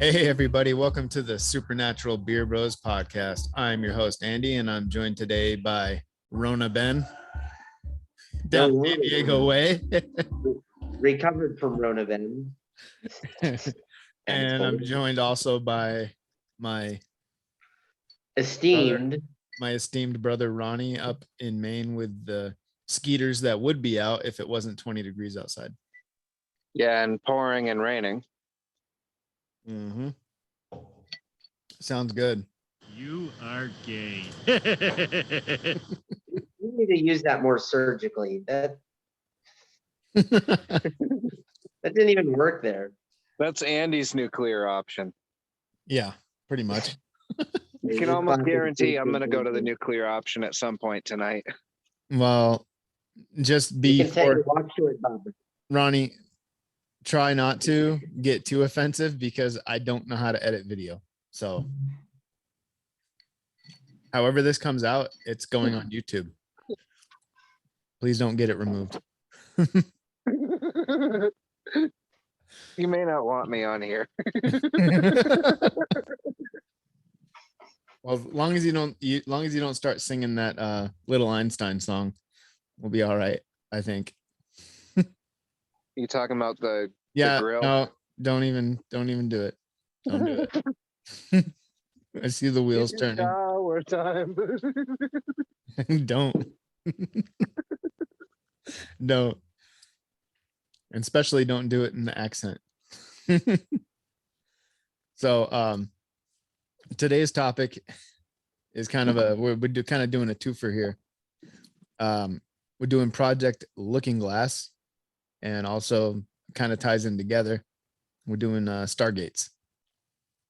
Hey, everybody. Welcome to the Supernatural Beer Bros podcast. I'm your host, Andy, and I'm joined today by Rona Ben down San Diego way. Recovered from Rona Ben. And I'm joined also by my esteemed brother, Ronnie, up in Maine with the skeeters that would be out if it wasn't 20 degrees outside. Yeah, and pouring and raining. Mm-hmm. Sounds good. You are gay. We need to use that more surgically. That didn't even work there. That's Andy's nuclear option. Yeah, pretty much. You can almost guarantee I'm going to go to the nuclear option at some point tonight. Well, just before Ronnie, try not to get too offensive because I don't know how to edit video. So however this comes out, it's going on YouTube. Please don't get it removed. You may not want me on here. Well, as long as you don't start singing that Little Einstein song, we'll be all right, I think. You talking about the grill? No, don't even do it. Don't do it. I see the wheels turning. Shower time. Don't. Don't. And especially don't do it in the accent. So today's topic is kind of we're kind of doing a twofer here. We're doing Project Looking Glass, and also kind of ties in together. We're doing Stargates.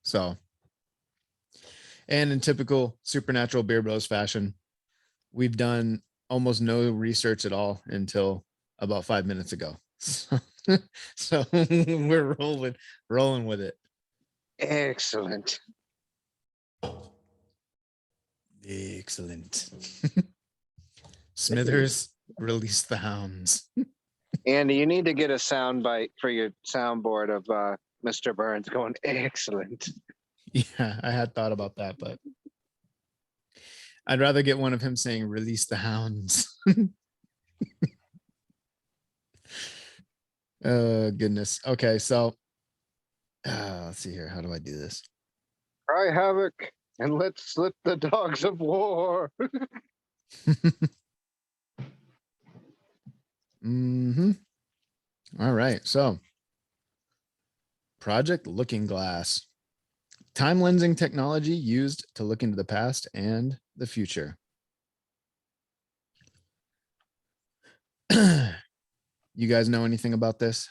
So, and in typical Supernatural Beer Bros fashion, we've done almost no research at all until about 5 minutes ago. So we're rolling with it. Excellent. Smithers, release the hounds. Andy, you need to get a sound bite for your soundboard of Mr. Burns going, excellent. Yeah, I had thought about that, but I'd rather get one of him saying, release the hounds. Oh, goodness. Okay, so let's see here. How do I do this? Cry havoc and let's slip the dogs of war. Mm-hmm. All right. So Project Looking Glass. Time lensing technology used to look into the past and the future. You guys know anything about this?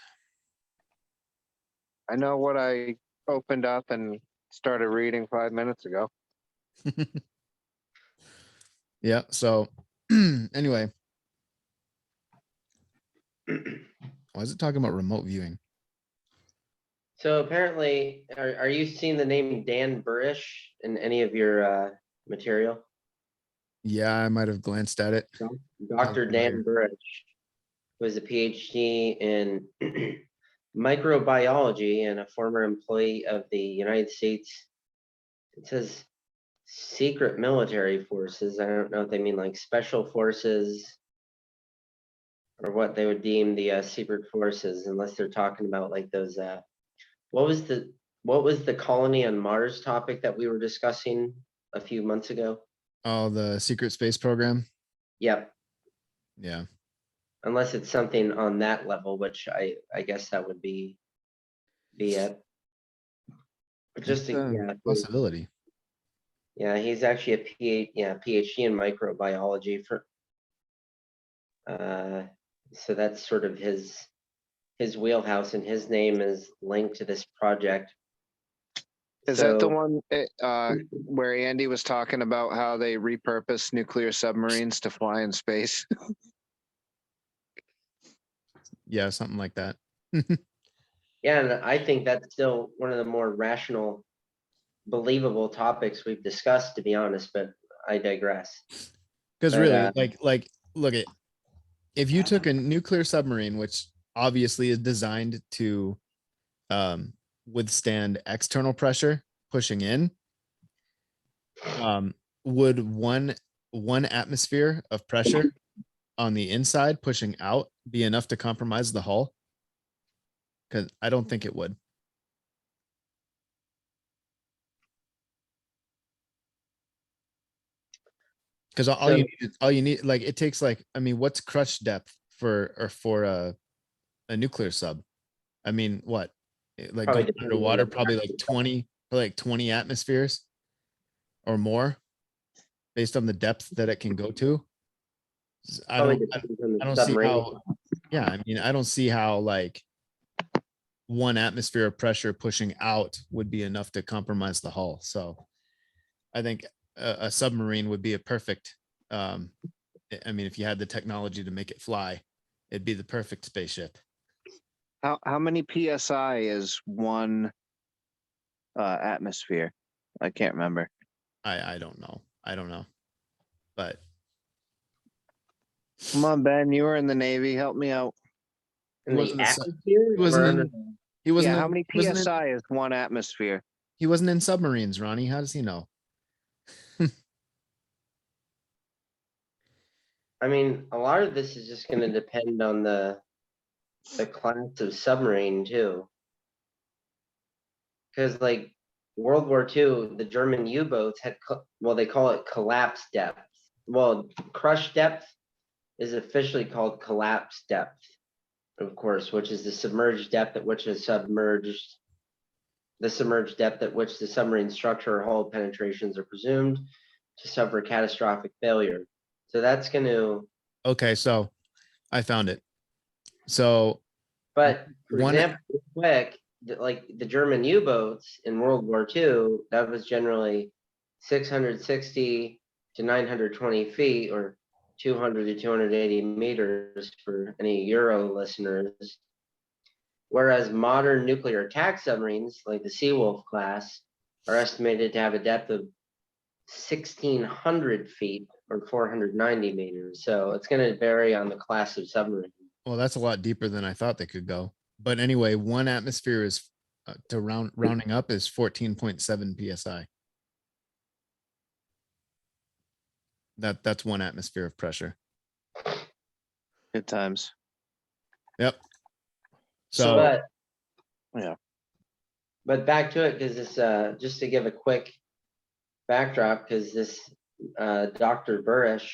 I know what I opened up and started reading 5 minutes ago. Yeah. So anyway, why is it talking about remote viewing? So apparently, are you seeing the name Dan Burish in any of your material? Yeah, I might have glanced at it. Dr. Dan Burish was a PhD in microbiology and a former employee of the United States. It says secret military forces. I don't know if they mean like special forces or what they would deem the secret forces, unless they're talking about like those. What was the colony on Mars topic that we were discussing a few months ago? Oh, the secret space program. Yep. Yeah. Unless it's something on that level, which I guess that would be it. But just a possibility. Yeah, he's actually a PhD in microbiology for. So that's sort of his wheelhouse, and his name is linked to this project. Is that the one where Andy was talking about how they repurpose nuclear submarines to fly in space? Yeah, something like that. Yeah, and I think that's still one of the more rational, believable topics we've discussed, to be honest, but I digress. Because really, like, look at, if you took a nuclear submarine, which obviously is designed to withstand external pressure pushing in, would one atmosphere of pressure on the inside pushing out be enough to compromise the hull? Because I don't think it would. Because all you need, like it takes like, I mean, what's crush depth for a nuclear sub? I mean, what? Like Probably going depends on underwater, the probably like 20 atmospheres or more based on the depth that it can go to. I Probably don't, depends on I the don't see submarine. how, yeah, I mean, I don't see how like one atmosphere of pressure pushing out would be enough to compromise the hull. So I think a submarine would be a perfect, I mean, if you had the technology to make it fly, it'd be the perfect spaceship. How many PSI is one atmosphere? I can't remember. I don't know. I don't know. But Come on, Ben, you were in the Navy. Help me out. In wasn't the a sub- atmosphere? he wasn't or in- under- he wasn't Yeah, in- how many he wasn't in- PSI is one atmosphere? he wasn't in submarines, Ronnie. How does he know? I mean, a lot of this is just gonna depend on the class of submarine too. Cause like World War II, the German U-boats had, well, they call it collapse depth. Well, crush depth is officially called collapse depth, of course, which is the submerged depth at which the submerged depth at which the submarine structure or hull penetrations are presumed to suffer catastrophic failure. So that's going to, Okay, so I found it. So but for One- example, real quick, like the German U-boats in World War II, that was generally 660 to 920 feet or 200 to 280 meters for any Euro listeners. Whereas modern nuclear attack submarines, like the Seawolf class, are estimated to have a depth of 1,600 feet or 490 meters. So it's going to vary on the class of submarine. well, that's a lot deeper than I thought they could go. But anyway, one atmosphere is to rounding up is 14.7 psi. That's one atmosphere of pressure. Good times. Yep. So- But Yeah. But back to it, because this just to give a quick backdrop, because this Dr. Burish,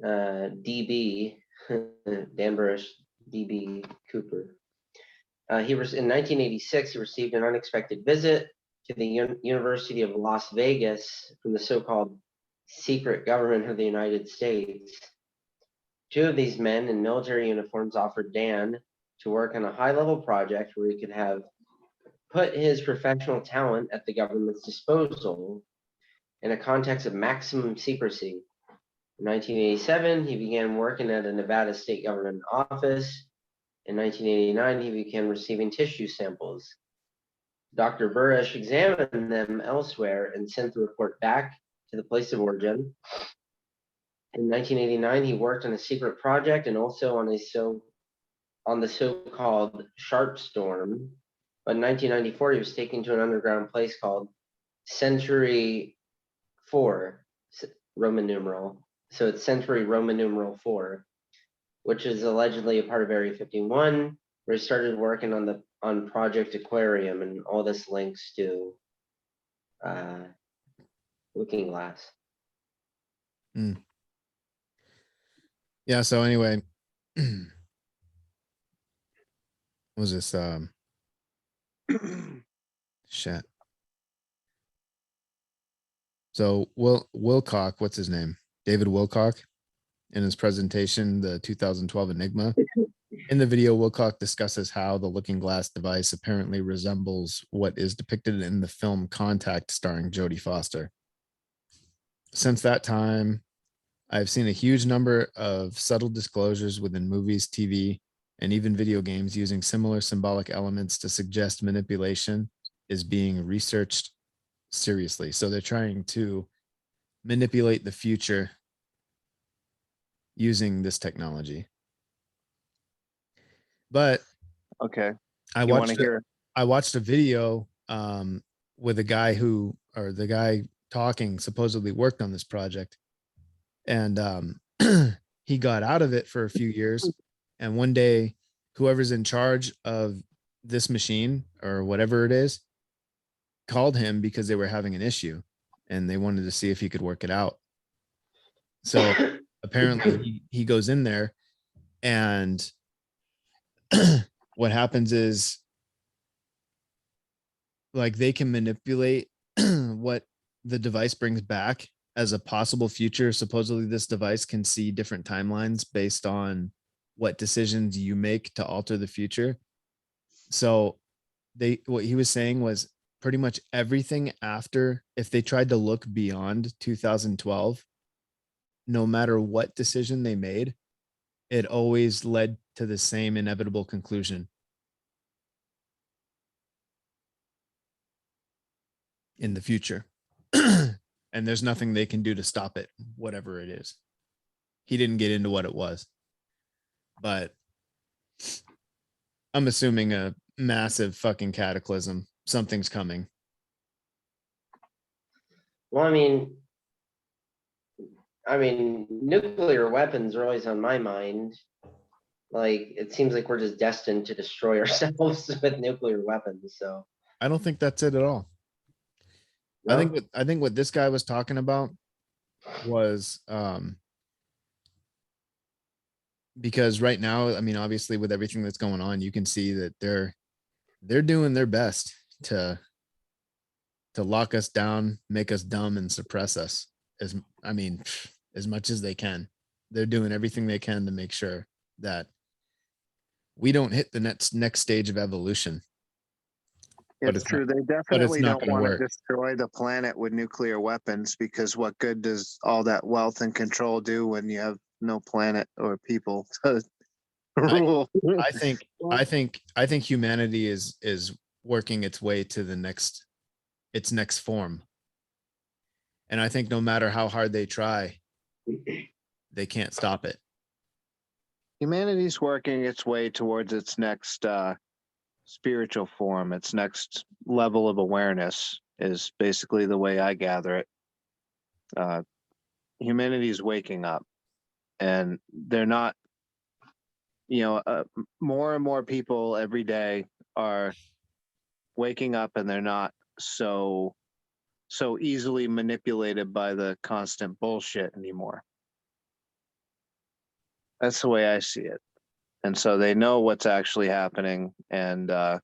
DB, Dan Burish, DB Cooper, he was in 1986. He received an unexpected visit to the University of Las Vegas from the so-called secret government of the United States. Two of these men in military uniforms offered Dan to work on a high-level project where he could have put his professional talent at the government's disposal in a context of maximum secrecy. In 1987, he began working at a Nevada state government office. In 1989, he began receiving tissue samples. Dr. Burish examined them elsewhere and sent the report back to the place of origin. In 1989, he worked on a secret project and also on the so-called Sharp Storm. But in 1994, he was taken to an underground place called Century 4, Roman numeral. So it's Century Roman numeral 4, which is allegedly a part of Area 51, where he started working on Project Aquarium, and all this links to Looking Glass. Yeah. So anyway, what was this? Shit. So Wilcock, what's his name? David Wilcock, in his presentation, the 2012 Enigma. In the video, Wilcock discusses how the Looking Glass device apparently resembles what is depicted in the film Contact starring Jodie Foster. Since that time, I've seen a huge number of subtle disclosures within movies, TV, and even video games using similar symbolic elements to suggest manipulation is being researched seriously. So they're trying to manipulate the future using this technology. But Okay. I You want watched to hear? I watched a video with a guy or the guy talking supposedly worked on this project, and he got out of it for a few years, and one day whoever's in charge of this machine or whatever it is called him because they were having an issue and they wanted to see if he could work it out. So apparently he goes in there, and what happens is, like, they can manipulate what the device brings back as a possible future. Supposedly this device can see different timelines based on what decisions you make to alter the future. So what he was saying was pretty much everything after, if they tried to look beyond 2012, no matter what decision they made, it always led to the same inevitable conclusion in the future. And there's nothing they can do to stop it, whatever it is. He didn't get into what it was, but I'm assuming a massive fucking cataclysm. Something's coming. Well, I mean, nuclear weapons are always on my mind. Like, it seems like we're just destined to destroy ourselves with nuclear weapons, so. I don't think that's it at all. No? I think what this guy was talking about was because right now, I mean, obviously with everything that's going on, you can see that they're doing their best to lock us down, make us dumb, and suppress us as much as they can. They're doing everything they can to make sure that we don't hit the next stage of evolution. But It's true. not- They it's definitely not don't gonna want to work. destroy the planet with nuclear weapons, because what good does all that wealth and control do when you have no planet or people to rule? I think humanity is working its way to its next form. And I think no matter how hard they try, they can't stop it. Humanity's working its way towards its next spiritual form, its next level of awareness, is basically the way I gather it. Humanity's waking up, and they're not, more and more people every day are waking up, and they're not so easily manipulated by the constant bullshit anymore. That's the way I see it. And so they know what's actually happening, and the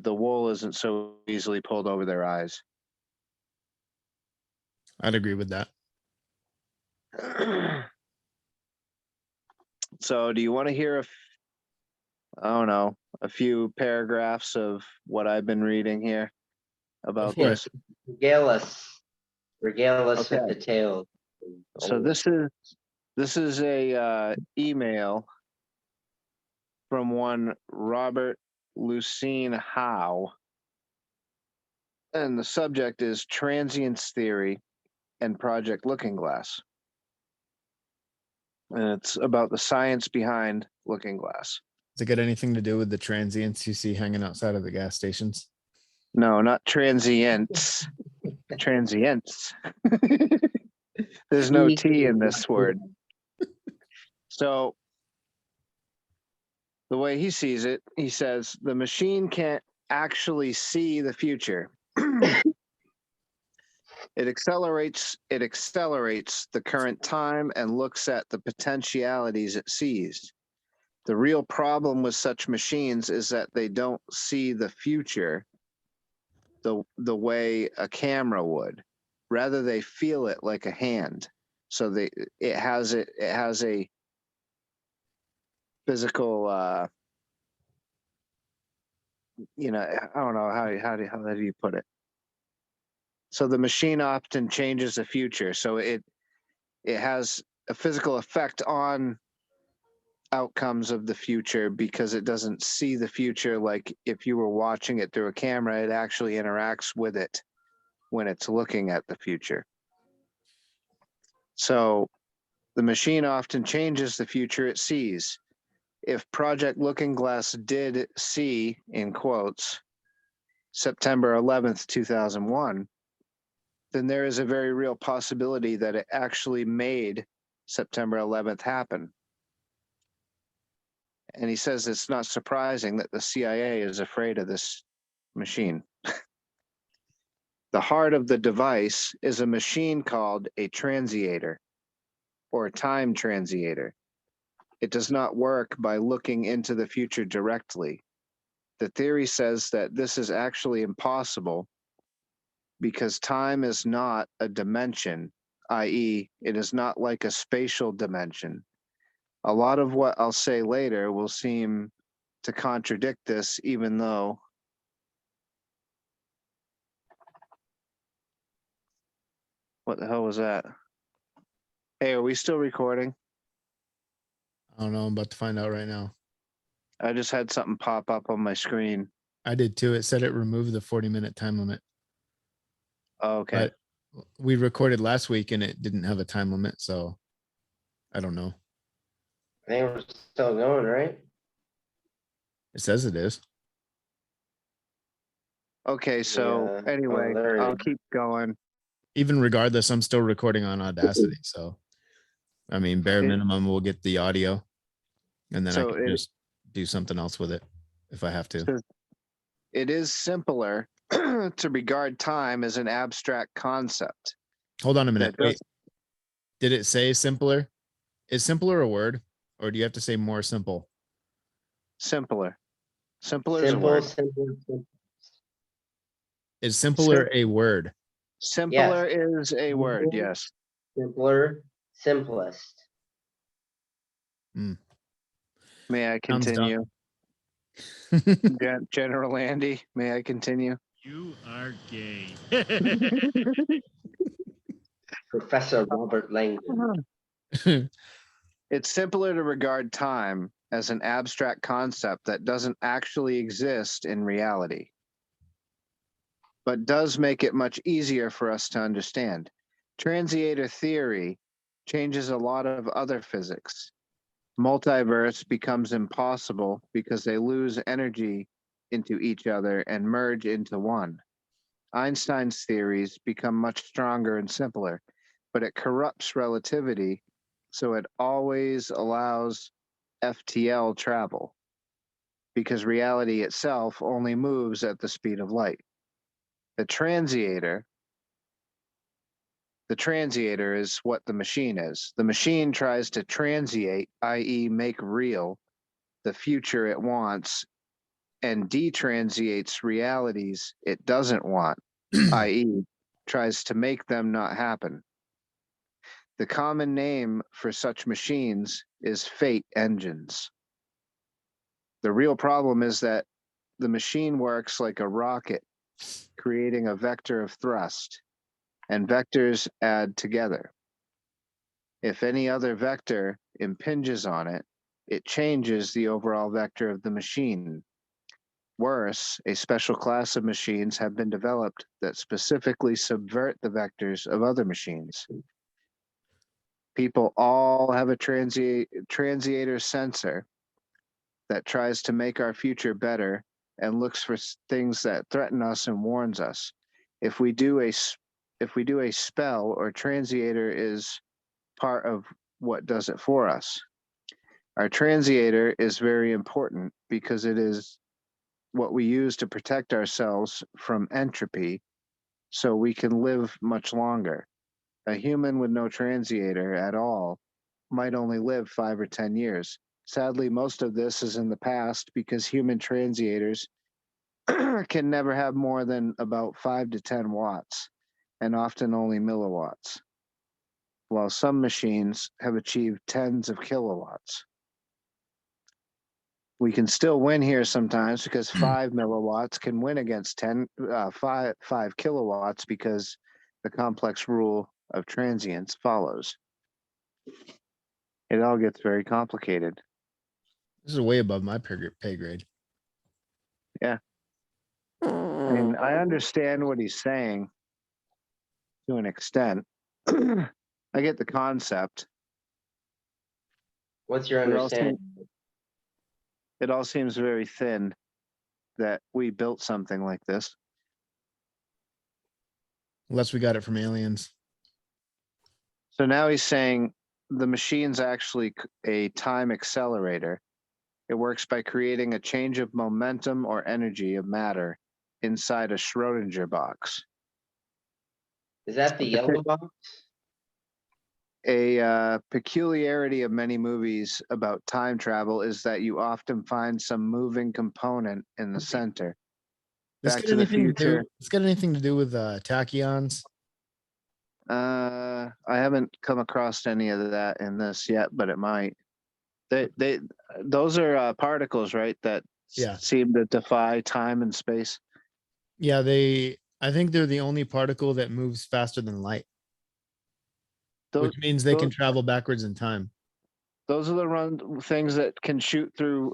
wool isn't so easily pulled over their eyes. I'd agree with that. So do you want to hear a few paragraphs of what I've been reading here about for it. this? Regale us with Okay. the tale. So this is a email from one Robert Lucene Howe, and the subject is transience theory and Project Looking Glass. And it's about the science behind Looking Glass. Does it got anything to do with the transients you see hanging outside of the gas stations? No, not transients. Transients. There's no T in this word. So the way he sees it, he says the machine can't actually see the future. It accelerates the current time and looks at the potentialities it sees. The real problem with such machines is that they don't see the future the way a camera would. Rather, they feel it like a hand. So it has a physical I don't know how do you put it. So the machine often changes the future. So it has a physical effect on outcomes of the future, because it doesn't see the future like if you were watching it through a camera. It actually interacts with it when it's looking at the future. So the machine often changes the future it sees. if Project Looking Glass did see, in quotes, September 11th, 2001, then there is a very real possibility that it actually made September 11th happen. And he says it's not surprising that the CIA is afraid of this machine. The heart of the device is a machine called a transiator or a time transiator. It does not work by looking into the future directly. The theory says that this is actually impossible because time is not a dimension, i.e., it is not like a spatial dimension. A lot of what I'll say later will seem to contradict this, even though what the hell was that? Hey, are we still recording? I don't know. I'm about to find out right now. I just had something pop up on my screen. I did too. It said it removed the 40-minute time limit, Oh, okay. but we recorded last week and it didn't have a time limit. So I don't know. I think we're still going, right? It says it is. Okay, so Yeah. Oh, anyway, there it I'll is. keep going. Even regardless, I'm still recording on Audacity. So, I mean, bare It- minimum, we'll get the audio and then I So can it- just do something else with it if I have to. So it is simpler to regard time as an abstract concept. Hold on a minute. That Wait, did it say simpler? Is simpler a word or do you have to say more simple? Simpler. Simpler is a Simple, word. simple. Is simpler a word? Simpler is a word, Mhm. yes. Simpler, simplest. May I Sounds continue? dumb. General Andy, may I continue? You are gay. Professor Robert Langdon. It's simpler to regard time as an abstract concept that doesn't actually exist in reality, but does make it much easier for us to understand. Transiator theory changes a lot of other physics. Multiverse becomes impossible because they lose energy into each other and merge into one. Einstein's theories become much stronger and simpler, but it corrupts relativity, so it always allows FTL travel because reality itself only moves at the speed of light. The transiator is what the machine is. The machine tries to transiate, i.e., make real the future it wants, and detransiates realities it doesn't want, i.e., tries to make them not happen. The common name for such machines is fate engines. The real problem is that the machine works like a rocket, creating a vector of thrust, and vectors add together. If any other vector impinges on it, it changes the overall vector of the machine. Worse, a special class of machines have been developed that specifically subvert the vectors of other machines. People all have a transiator sensor that tries to make our future better and looks for things that threaten us and warns us. If we do a spell, or transiator is part of what does it for us. Our transiator is very important because it is what we use to protect ourselves from entropy so we can live much longer. A human with no transiator at all might only live 5 or 10 years. Sadly, most of this is in the past because human transiators can never have more than about 5 to 10 watts, and often only milliwatts, while some machines have achieved tens of kilowatts. We can still win here sometimes because 5 milliwatts can win against 5 kilowatts because the complex rule of transients follows. It all gets very complicated. This is way above my pay grade. Yeah. I mean, I understand what he's saying to an extent. I get the concept. What's your We all seem- understanding? it all seems very thin that we built something like this. Unless we got it from aliens. So now he's saying the machine's actually a time accelerator. It works by creating a change of momentum or energy of matter inside a Schrodinger box. Is that the yellow box? A peculiarity of many movies about time travel is that you often find some moving component in the center. This Back got to the anything to do? Future. It's got anything to do with tachyons? I haven't come across any of that in this yet, but it might. Those are particles, right? That Yeah. seem to defy time and space. Yeah, I think they're the only particle that moves faster than light, Those, which means they can those, travel backwards in time. those are the things that can shoot through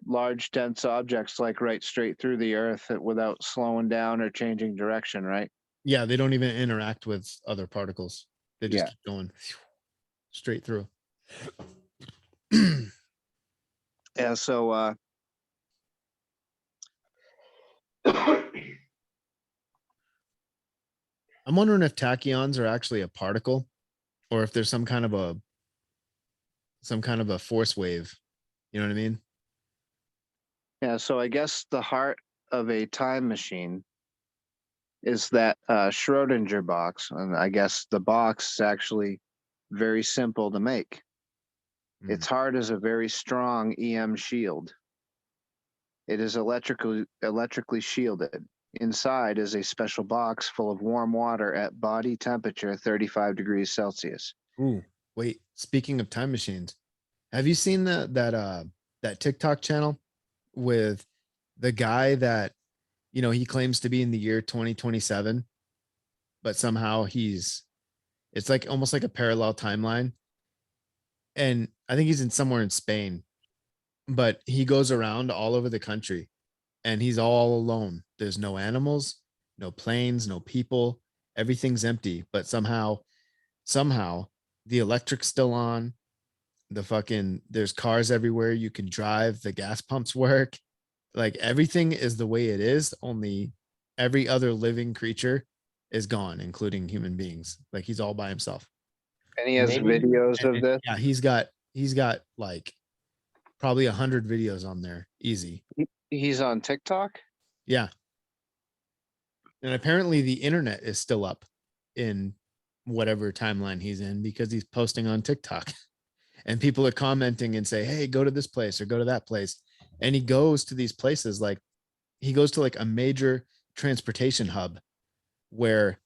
large, dense objects, like right straight through the Earth without slowing down or changing direction, right? Yeah, they don't even interact with other particles. They just Yeah. keep going straight through. Yeah. So I'm wondering if tachyons are actually a particle or if there's some kind of a force wave. You know what I mean? yeah. So I guess the heart of a time machine is that Schrodinger box, and I guess the box is actually very simple to make. Hmm. Its heart is a very strong EM shield. It is electrically shielded. Inside is a special box full of warm water at body temperature 35 degrees Celsius. Ooh, wait. Speaking of time machines, have you seen that TikTok channel with the guy that he claims to be in the year 2027, but somehow it's like almost like a parallel timeline. And I think he's in somewhere in Spain, but he goes around all over the country and he's all alone. There's no animals, no planes, no people. Everything's empty, but somehow the electric's still on. There's cars everywhere. You can drive, the gas pumps work. Like everything is the way it is, only every other living creature is gone, including human beings. Like he's all by himself. And he has Maybe- videos of this. Yeah, he's got like probably 100 videos on there. Easy. He's on TikTok. Yeah. And apparently the internet is still up in whatever timeline he's in because he's posting on TikTok. And people are commenting and say, hey, go to this place or go to that place. And he goes to these places, like he goes to like a major transportation hub where,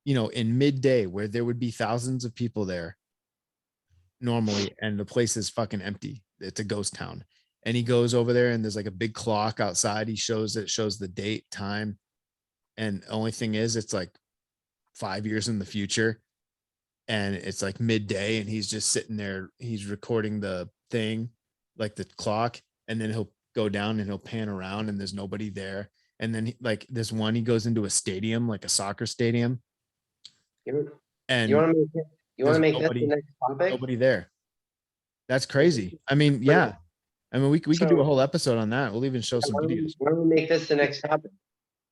in midday where there would be thousands of people there normally, and the place is fucking empty. It's a ghost town. And he goes over there and there's like a big clock outside. He shows the date, time. And the only thing is it's like 5 years in the future. And it's like midday and he's just sitting there. He's recording the thing, like the clock. And then he'll go down and he'll pan around and there's nobody there. And then like this one, he goes into a stadium, like a soccer stadium. You And want to make this the nobody- next topic? nobody there. That's crazy. I mean, yeah. I mean, we could do a So- whole episode on that. We'll even show some videos. Why don't we make this the next topic?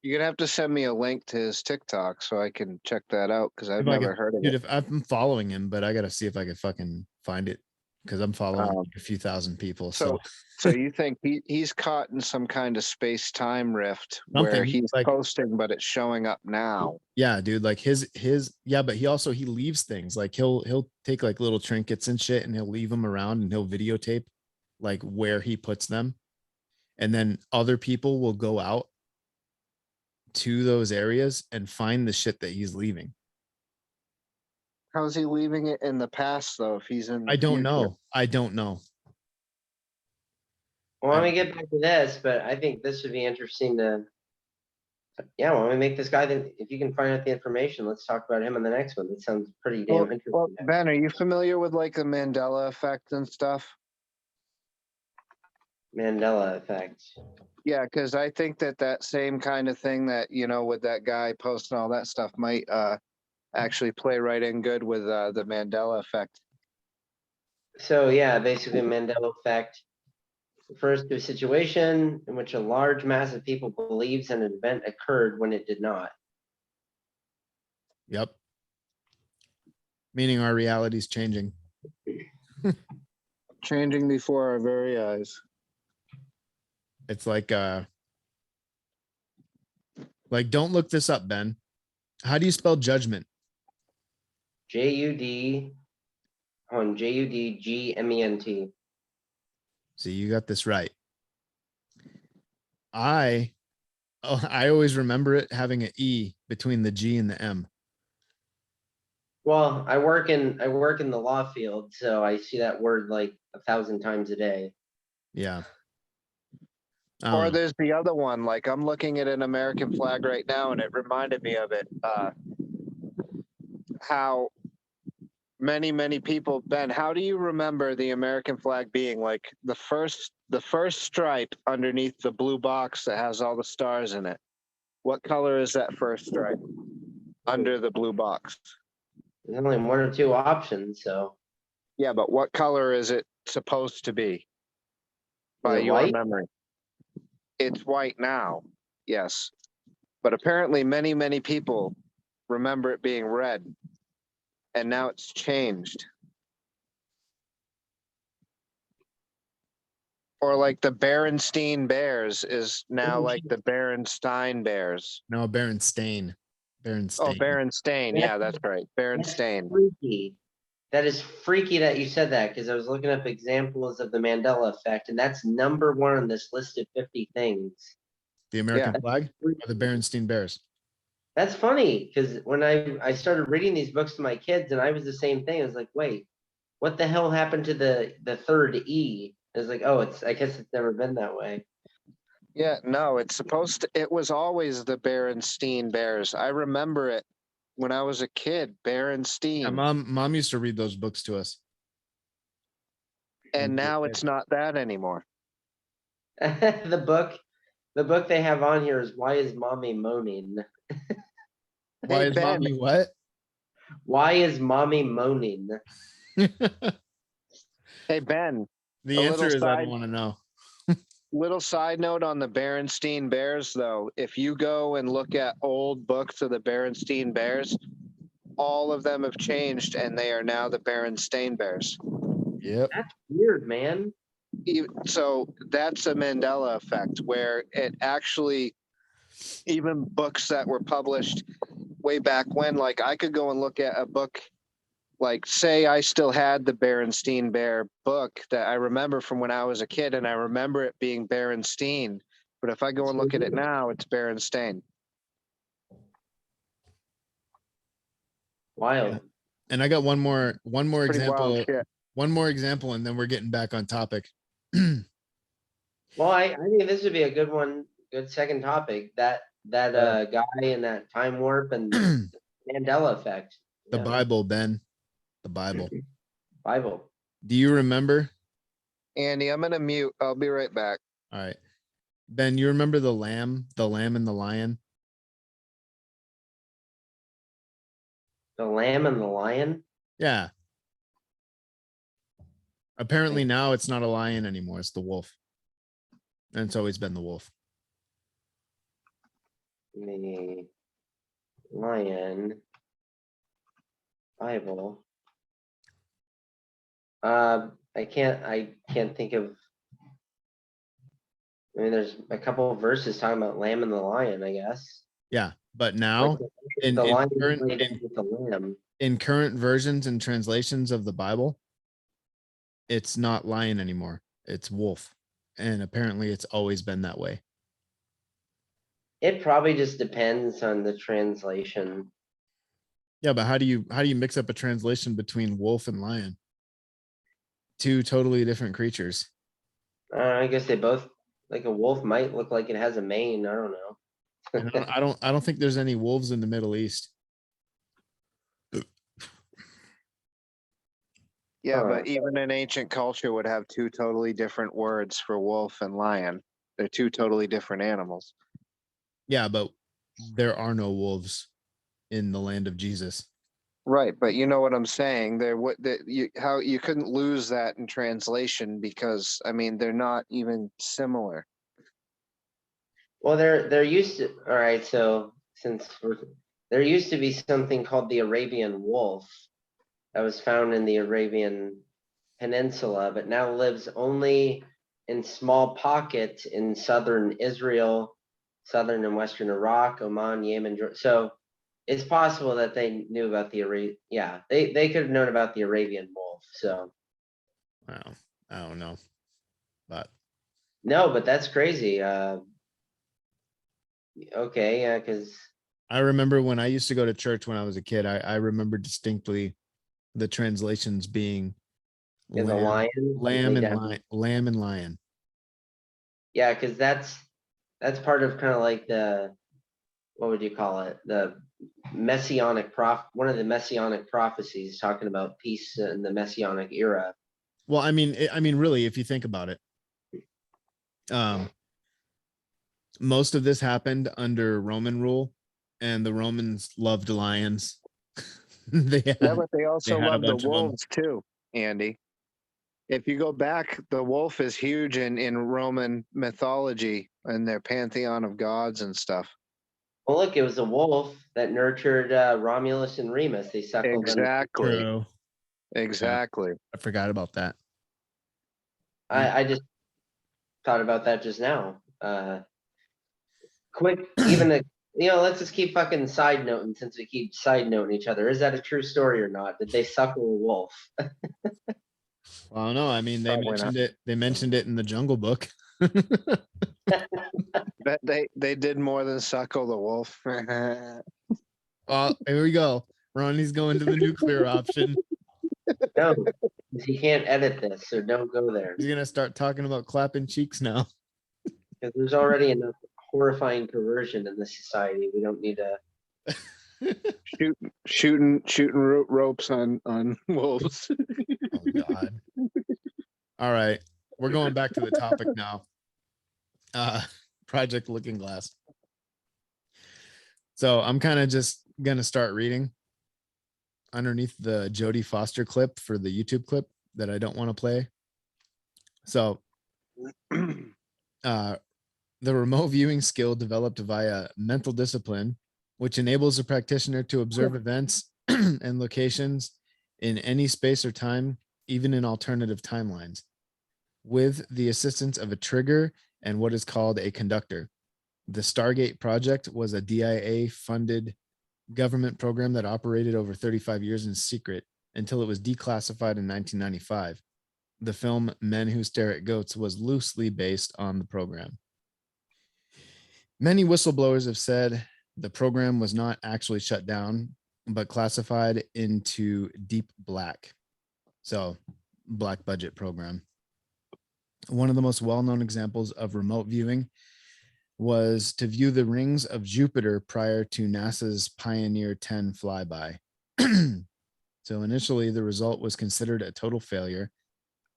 You're gonna have to send me a link to his TikTok so I can check that out because I've If I never could- heard of dude, it. if I'm following him, but I gotta see if I could fucking find it because I'm following Um, like a few thousand people. So So you think he's caught in some kind of space time rift where Something, he's like- posting, but it's showing up now. yeah, dude, like his yeah, but he leaves things. Like he'll take like little trinkets and shit and he'll leave them around and he'll videotape like where he puts them. And then other people will go out to those areas and find the shit that he's leaving. How's he leaving it in the past though? If he's in, the I don't future? know. I don't know. Well, why don't we get back to this? But I think this would be interesting to. Yeah, why don't we make this guy? Then, if you can find out the information, let's talk about him in the next one. That sounds pretty damn interesting. Well, Ben, are you familiar with like the Mandela effect and stuff? Mandela effect. Yeah, because I think that same kind of thing that with that guy posting all that stuff might actually play right in good with the Mandela effect. So yeah, basically Mandela effect. refers to a situation in which a large mass of people believes an event occurred when it did not. Yep. Meaning our reality is changing. Changing before our very eyes. It's like don't look this up, Ben. How do you spell judgment? Judgment. See, you got this right. I always remember it having an E between the G and the M. Well, I work in the law field, so I see that word like 1,000 times a day. Yeah. Or there's the other one, like I'm looking at an American flag right now and it reminded me of it. How many people, Ben, how do you remember the American flag being like the first stripe underneath the blue box that has all the stars in it? What color is that first stripe under the blue box? There's only one or two options, so. Yeah, but what color is it supposed to be? By Is it your white? memory. It's white now, yes. But apparently many people remember it being red. And now it's changed. Or like the Berenstein Bears is now like the Berenstein Bears. No, Berenstain. Oh, Berenstain. Yeah, that's right. Berenstain. Freaky. That is freaky that you said that, because I was looking up examples of the Mandela effect, and that's number one on this list of 50 things. The American flag or the Berenstain Bears? That's funny, because when I started reading these books to my kids, and I was the same thing. I was like, wait, what the hell happened to the third E? I was like, oh, I guess it's never been that way. Yeah, no, it was always the Berenstein Bears. I remember it when I was a kid, Berenstein. Yeah, mom used to read those books to us. And now it's not that anymore. The book they have on here is Why is Mommy Moaning? Why is Ben. mommy what? Why is Mommy Moaning? Hey, Ben. The answer is I don't want to know. Little side note on the Berenstein Bears, though. If you go and look at old books of the Berenstein Bears, all of them have changed and they are now the Berenstain Bears. Yep. That's weird, man. So that's a Mandela effect where it actually, even books that were published way back when, like I could go and look at a book, like say I still had the Berenstein Bear book that I remember from when I was a kid, and I remember it being Berenstein. But if I go and look at it now, it's Berenstain. Wild. Yeah. And I got one more Pretty example. wild shit. One more example, and then we're getting back on topic. Well, I think this would be a good one, good second topic. That guy in that time warp and Mandela effect. The Yeah. Bible, Ben. The Bible. Bible. Do you remember? Andy, I'm gonna mute. I'll be right back. All right. Ben, you remember the lamb and the lion? The Lamb and the Lion. Yeah. Apparently now it's not a lion anymore. It's the wolf. And it's always been the wolf. The Lion. Bible. I can't think of. I mean, there's a couple of verses talking about Lamb and the Lion, I guess. Yeah. But now in The lion current, played with the lamb. in current versions and translations of the Bible, it's not lion anymore. It's wolf. And apparently it's always been that way. It probably just depends on the translation. Yeah, but how do you mix up a translation between wolf and lion? Two totally different creatures. I guess they both, like a wolf might look like it has a mane. I don't know. And I don't think there's any wolves in the Middle East. Yeah, Huh. but even an ancient culture would have two totally different words for wolf and lion. They're two totally different animals. Yeah, but there are no wolves in the land of Jesus. Right, but you know what I'm saying? There, what that you how you couldn't lose that in translation because I mean they're not even similar. Well, there used to, all right, so there used to be something called the Arabian wolf that was found in the Arabian Peninsula, but now lives only in small pockets in southern Israel, southern and western Iraq, Oman, Yemen. So it's possible that they knew about yeah, they could have known about the Arabian wolf. So Wow. I don't know. But no, but that's crazy. Okay, yeah, because I remember when I used to go to church when I was a kid, I remember distinctly the translations being the lamb, lion, lamb they and have, lion, lamb and lion. yeah, because that's part of kind of like what would you call it? The one of the messianic prophecies talking about peace in the messianic era. Well, I mean, really, if you think about it, um, most of this happened under Roman rule, and the Romans loved lions. they Yeah, had, but they they also had a love the bunch of them. wolves too, Andy. If you go back, the wolf is huge in Roman mythology and their pantheon of gods and stuff. Well, look, it was a wolf that nurtured Romulus and Remus. They suckled them. Exactly. True. Exactly. I forgot about that. I just thought about that just now. Quick, even let's just keep fucking side noting since we keep side noting each other. Is that a true story or not? Did they suckle a wolf? Well, no, I mean, Probably not. they mentioned it in the Jungle Book. But they did more than suckle the wolf. Oh, here we go. Ronnie's going to the nuclear option. No, 'cause he can't edit this, so don't go there. He's gonna start talking about clapping cheeks now. Because there's already enough horrifying perversion in this society. We don't need to. shooting ropes on wolves. Oh God. All right. We're going back to the topic now. Project Looking Glass. So I'm kind of just gonna start reading underneath the Jodie Foster clip for the YouTube clip that I don't want to play. So the remote viewing skill developed via mental discipline, which enables a practitioner to observe events and locations in any space or time, even in alternative timelines, with the assistance of a trigger and what is called a conductor. The Stargate project was a DIA-funded government program that operated over 35 years in secret until it was declassified in 1995. The film Men Who Stare at Goats was loosely based on the program. Many whistleblowers have said the program was not actually shut down, but classified into deep black. So, black budget program. One of the most well-known examples of remote viewing was to view the rings of Jupiter prior to NASA's Pioneer 10 flyby. So initially, the result was considered a total failure,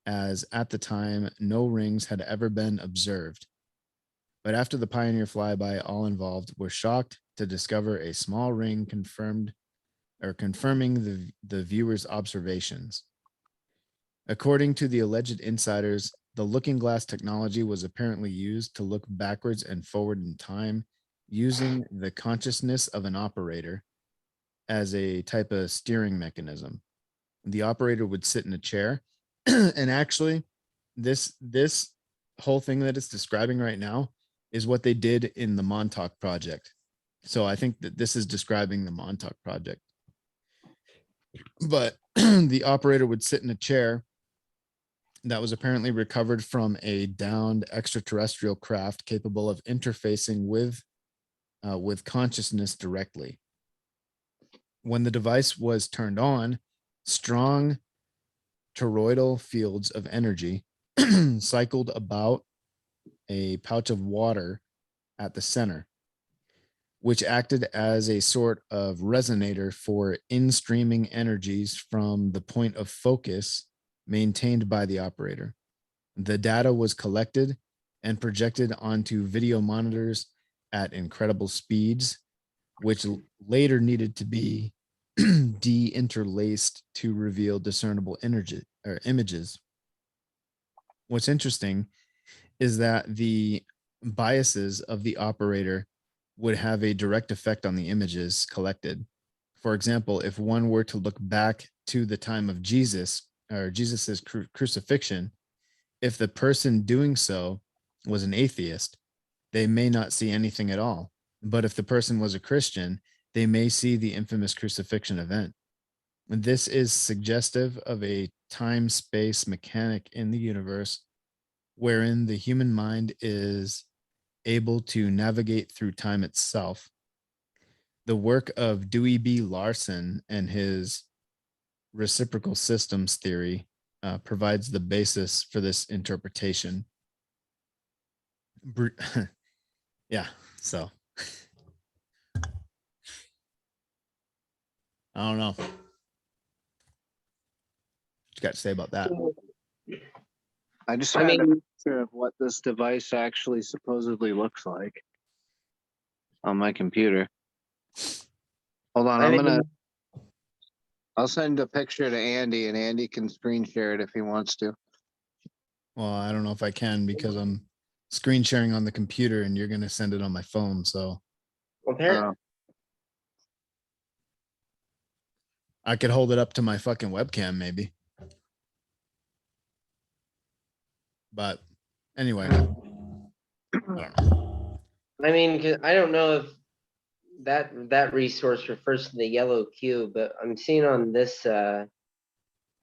as at the time, no rings had ever been observed. But after the Pioneer flyby, all involved were shocked to discover a small ring confirming the viewer's observations. According to the alleged insiders, the looking glass technology was apparently used to look backwards and forward in time using the consciousness of an operator as a type of steering mechanism. The operator would sit in a chair and actually this whole thing that it's describing right now is what they did in the Montauk project. So I think that this is describing the Montauk project. But the operator would sit in a chair that was apparently recovered from a downed extraterrestrial craft capable of interfacing with consciousness directly. When the device was turned on, strong toroidal fields of energy cycled about a pouch of water at the center, which acted as a sort of resonator for in-streaming energies from the point of focus maintained by the operator. The data was collected and projected onto video monitors at incredible speeds, which later needed to be de-interlaced to reveal discernible energy or images. What's interesting is that the biases of the operator would have a direct effect on the images collected. For example, if one were to look back to the time of Jesus or Jesus's crucifixion, if the person doing so was an atheist, they may not see anything at all. But if the person was a Christian, they may see the infamous crucifixion event. And this is suggestive of a time-space mechanic in the universe wherein the human mind is able to navigate through time itself. The work of Dewey B. Larson and his reciprocal systems theory provides the basis for this interpretation. Yeah, so I don't know. What you got to say about that? I just I had a mean, picture of what this device actually supposedly looks like on my computer. Hold on, I'll send a picture to Andy and Andy can screen share it if he wants to. Well, I don't know if I can because I'm screen sharing on the computer and you're going to send it on my phone. So apparently, I could hold it up to my fucking webcam maybe. But anyway, I don't know. I mean, 'cause I don't know if that resource refers to the yellow cube, but I'm seeing on this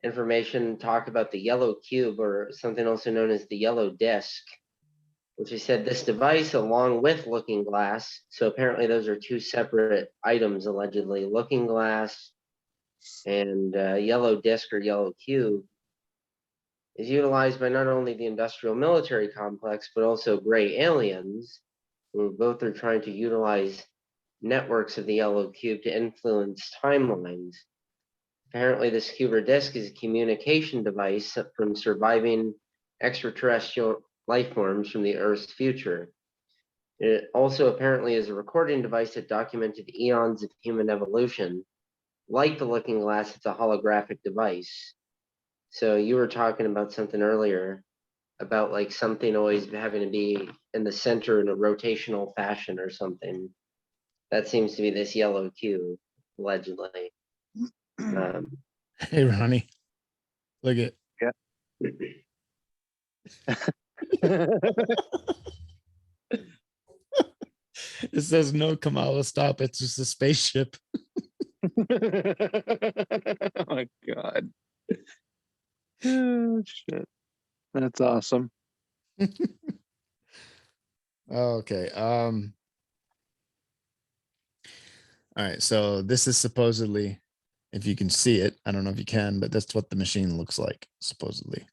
information talk about the yellow cube, or something also known as the yellow disc, which is said this device along with looking glass. So apparently those are two separate items, allegedly. Looking glass and yellow disc or yellow cube is utilized by not only the industrial military complex, but also gray aliens, who both are trying to utilize networks of the yellow cube to influence timelines. Apparently, this cube or disk is a communication device from surviving extraterrestrial life forms from the Earth's future. It also apparently is a recording device that documented eons of human evolution. Like the looking glass, it's a holographic device. So you were talking about something earlier about like something always having to be in the center in a rotational fashion or something. That seems to be this yellow cube, allegedly. Hey, Ronnie, look at it says no, Kamala, stop. It's just a spaceship. Oh my God. Oh, shit. That's awesome. Okay. All right. So this is supposedly, if you can see it, I don't know if you can, but that's what the machine looks like, supposedly.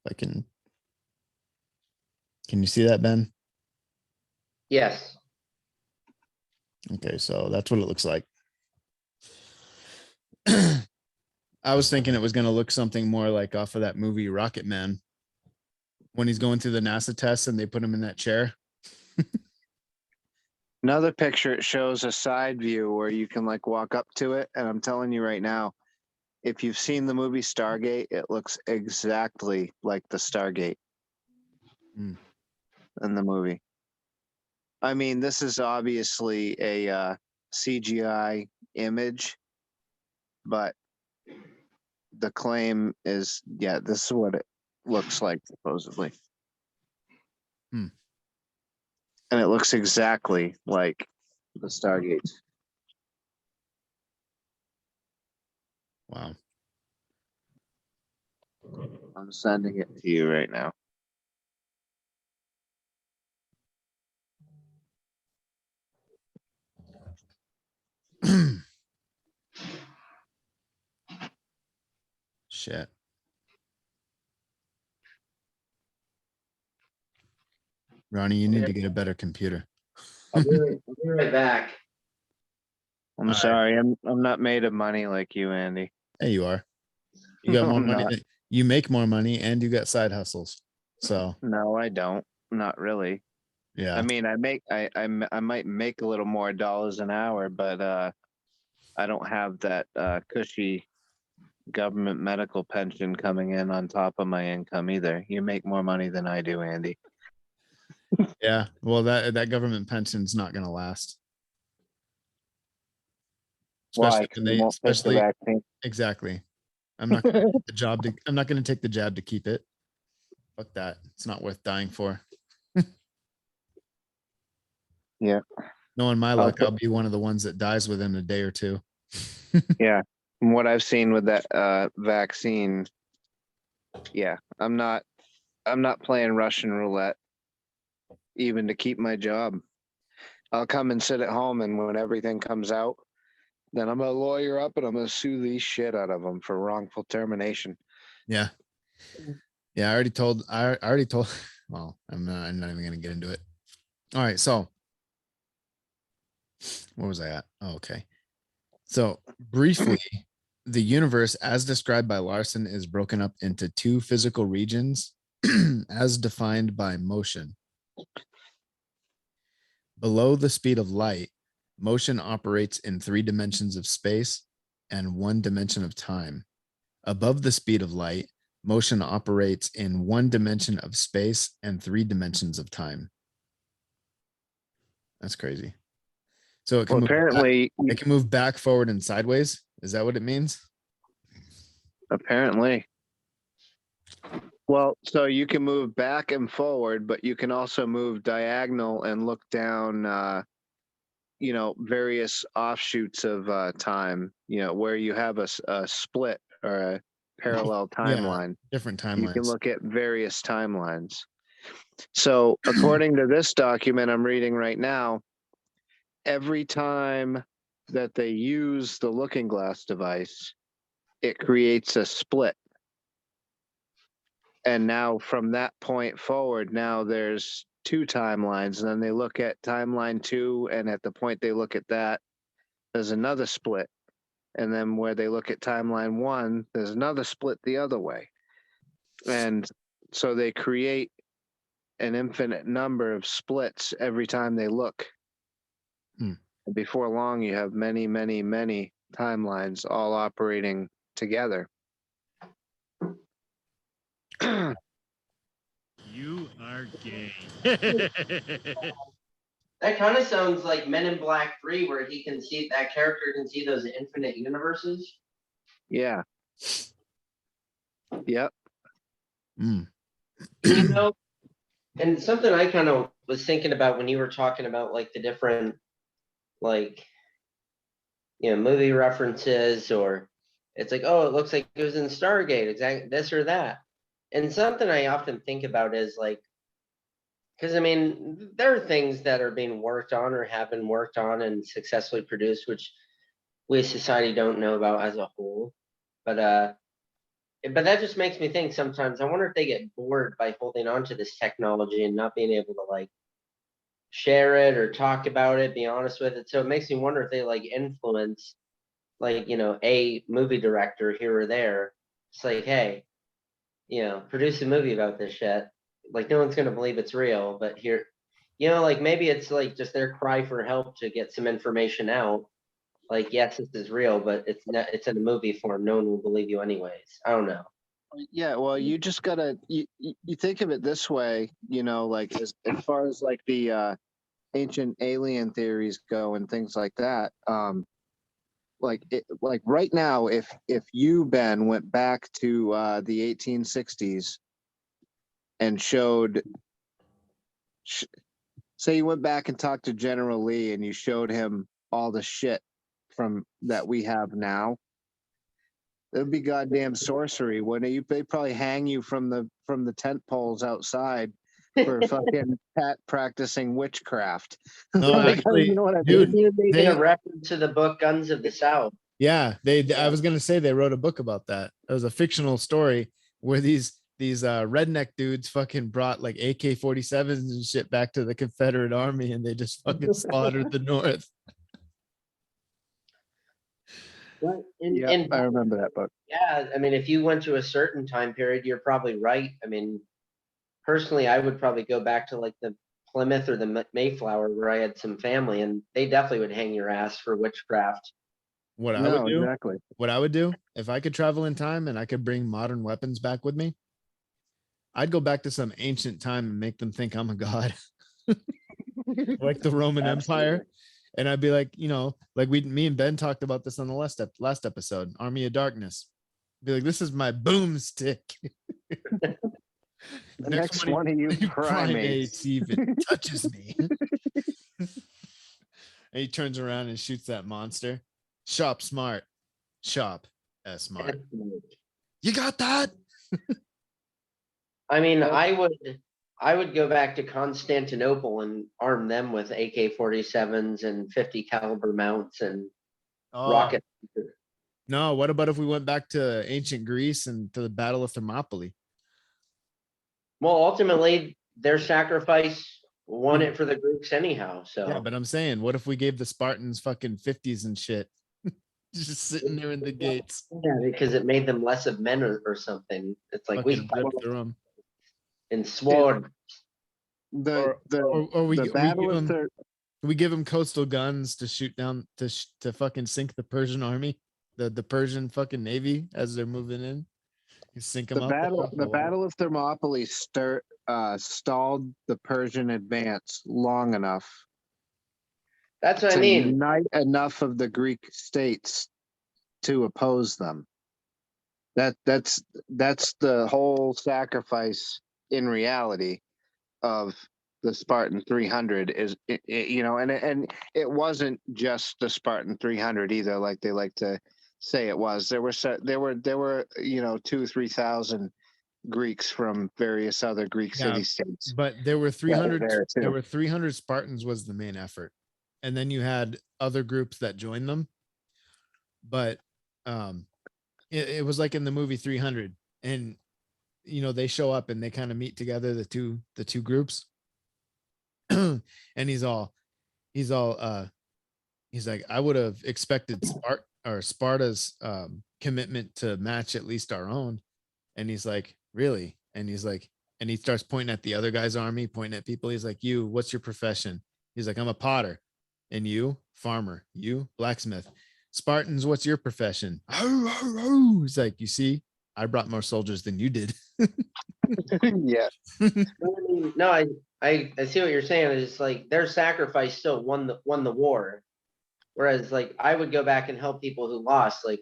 I can you see that, Ben? Yes. Okay, so that's what it looks like. I was thinking it was going to look something more like off of that movie Rocket Man when he's going through the NASA tests and they put him in that chair. Another picture, it shows a side view where you can like walk up to it. And I'm telling you right now, if you've seen the movie Stargate, it looks exactly like the Stargate in the movie. I mean, this is obviously a CGI image, but the claim is, yeah, this is what it looks like supposedly. And it looks exactly like the Stargates. Wow. I'm sending it to you right now. Shit. Ronnie, you need to get a better computer. I'll be right back. I'm All sorry, I'm not made of money like you, Andy. Hey, you are. You got more I'm money. not. You make more money and you got side hustles. So No, I don't. Not really. yeah. I mean, I might make a little more dollars an hour, but I don't have that cushy government medical pension coming in on top of my income either. You make more money than I do, Andy. Yeah. Well, that government pension's not gonna last. Why? Especially 'Cause when you they, won't take the especially vaccine. exactly. I'm not gonna take the job to, I'm not gonna take the jab to keep it. Fuck that. It's not worth dying for. Yeah. Knowing my I'll luck, put- I'll be one of the ones that dies within a day or two. Yeah. From what I've seen with that vaccine, yeah, I'm not playing Russian roulette even to keep my job. I'll come and sit at home, and when everything comes out, then I'm gonna lawyer up and I'm gonna sue the shit out of them for wrongful termination. Yeah. Yeah. I already told, well, I'm not even gonna get into it. All right. So where was I at? Oh, okay. So briefly, the universe as described by Larson is broken up into two physical regions as defined by motion. Below the speed of light, motion operates in 3 dimensions of space and 1 dimension of time. Above the speed of light, motion operates in 1 dimension of space and 3 dimensions of time. That's crazy. So it can Well, move back, apparently, it can move back, forward, and sideways. Is that what it means? apparently. Well, so you can move back and forward, but you can also move diagonal and look down, various offshoots of time, where you have a split or a parallel Yeah, timeline. different You can timelines. look at various timelines. So according to this document I'm reading right now, every time that they use the looking glass device, it creates a split. And now from that point forward, now there's 2 timelines. And then they look at timeline 2, and at the point they look at that, there's another split. And then where they look at timeline 1, there's another split the other way. And so they create an infinite number of splits every time they look. Hmm. And before long, you have many, many, many timelines all operating together. You are gay. That kind of sounds like Men in Black 3, where that character can see those infinite universes. Yeah. Yep. Mm. And something I kind of was thinking about when you were talking about like the different, like, movie references, or it's like, oh, it looks like it was in Stargate, exactly this or that. And something I often think about is like, because I mean, there are things that are being worked on or have been worked on and successfully produced, which we as society don't know about as a whole. But that just makes me think sometimes. I wonder if they get bored by holding on to this technology and not being able to like share it or talk about it, be honest with it. So it makes me wonder if they like influence, like, a movie director here or there. It's like, hey, produce a movie about this shit. Like, no one's gonna believe it's real, but here, like maybe it's like just their cry for help to get some information out. Like, yes, this is real, but it's in a movie form. No one will believe you anyways. I don't know. Yeah, well, you just gotta you think of it this way, like as far as like the ancient alien theories go and things like that. Like right now, if you, Ben, went back to the 1860s and say you went back and talked to General Lee and you showed him all the shit from that we have now, it'd be goddamn sorcery, wouldn't it? They'd probably hang you from the tent poles outside for fucking practicing witchcraft. No, Like, actually, you know what I dude, mean? Making a reference to the book Guns of the South. yeah, I was gonna say they wrote a book about that. It was a fictional story where these redneck dudes fucking brought like AK-47s and shit back to the Confederate Army, and they just fucking slaughtered the North. But Yeah, I remember that book. yeah, I mean, if you went to a certain time period, you're probably right. I mean, personally, I would probably go back to like the Plymouth or the Mayflower, where I had some family, and they definitely would hang your ass for witchcraft. What I No, would do, exactly. what I would do if I could travel in time and I could bring modern weapons back with me, I'd go back to some ancient time and make them think I'm a god, like the Roman Absolutely. Empire. And I'd be like, like me and Ben talked about this on the last episode, Army of Darkness. Be like, this is my boomstick. The next one of you primates. even touches me. And he turns around and shoots that monster. Shop smart. Shop as smart. You got that? I mean, Well- I would go back to Constantinople and arm them with AK-47s and 50 caliber mounts and Oh, rocket. no. What about if we went back to ancient Greece and to the Battle of Thermopylae? Well, ultimately, their sacrifice won it for the Greeks anyhow. So Yeah, but I'm saying, what if we gave the Spartans fucking 50s and shit? Just sitting there in the gates. yeah, because it made them less of men or something. It's like we Fucking rip through them. and sword. The battle of Thir- We give them coastal guns to shoot down to fucking sink the Persian army, the Persian fucking navy as they're moving in. You sink them the out there battle off the water. battle of Thermopylae stalled the Persian advance long enough That's what to I mean. unite enough of the Greek states to oppose them. That's the whole sacrifice in reality of the Spartan 300 is and it wasn't just the Spartan 300 either, like they like to say it was. There were 2,000-3,000 Greeks from various other Greek Yeah, city states. But there were 300. there too. There were 300 Spartans was the main effort, and then you had other groups that joined them. But it was like in the movie 300, and they show up and they kind of meet together, the two groups. And he's like, I would have expected Sparta's commitment to match at least our own. And he's like, really? And he's like, and he starts pointing at the other guy's army, pointing at people. He's like, you, what's your profession? He's like, I'm a potter. And you, farmer. You, blacksmith. Spartans, what's your profession? He's like, you see, I brought more soldiers than you did. Yeah. No, I see what you're saying. It's like their sacrifice still won the war. Whereas like I would go back and help people who lost, like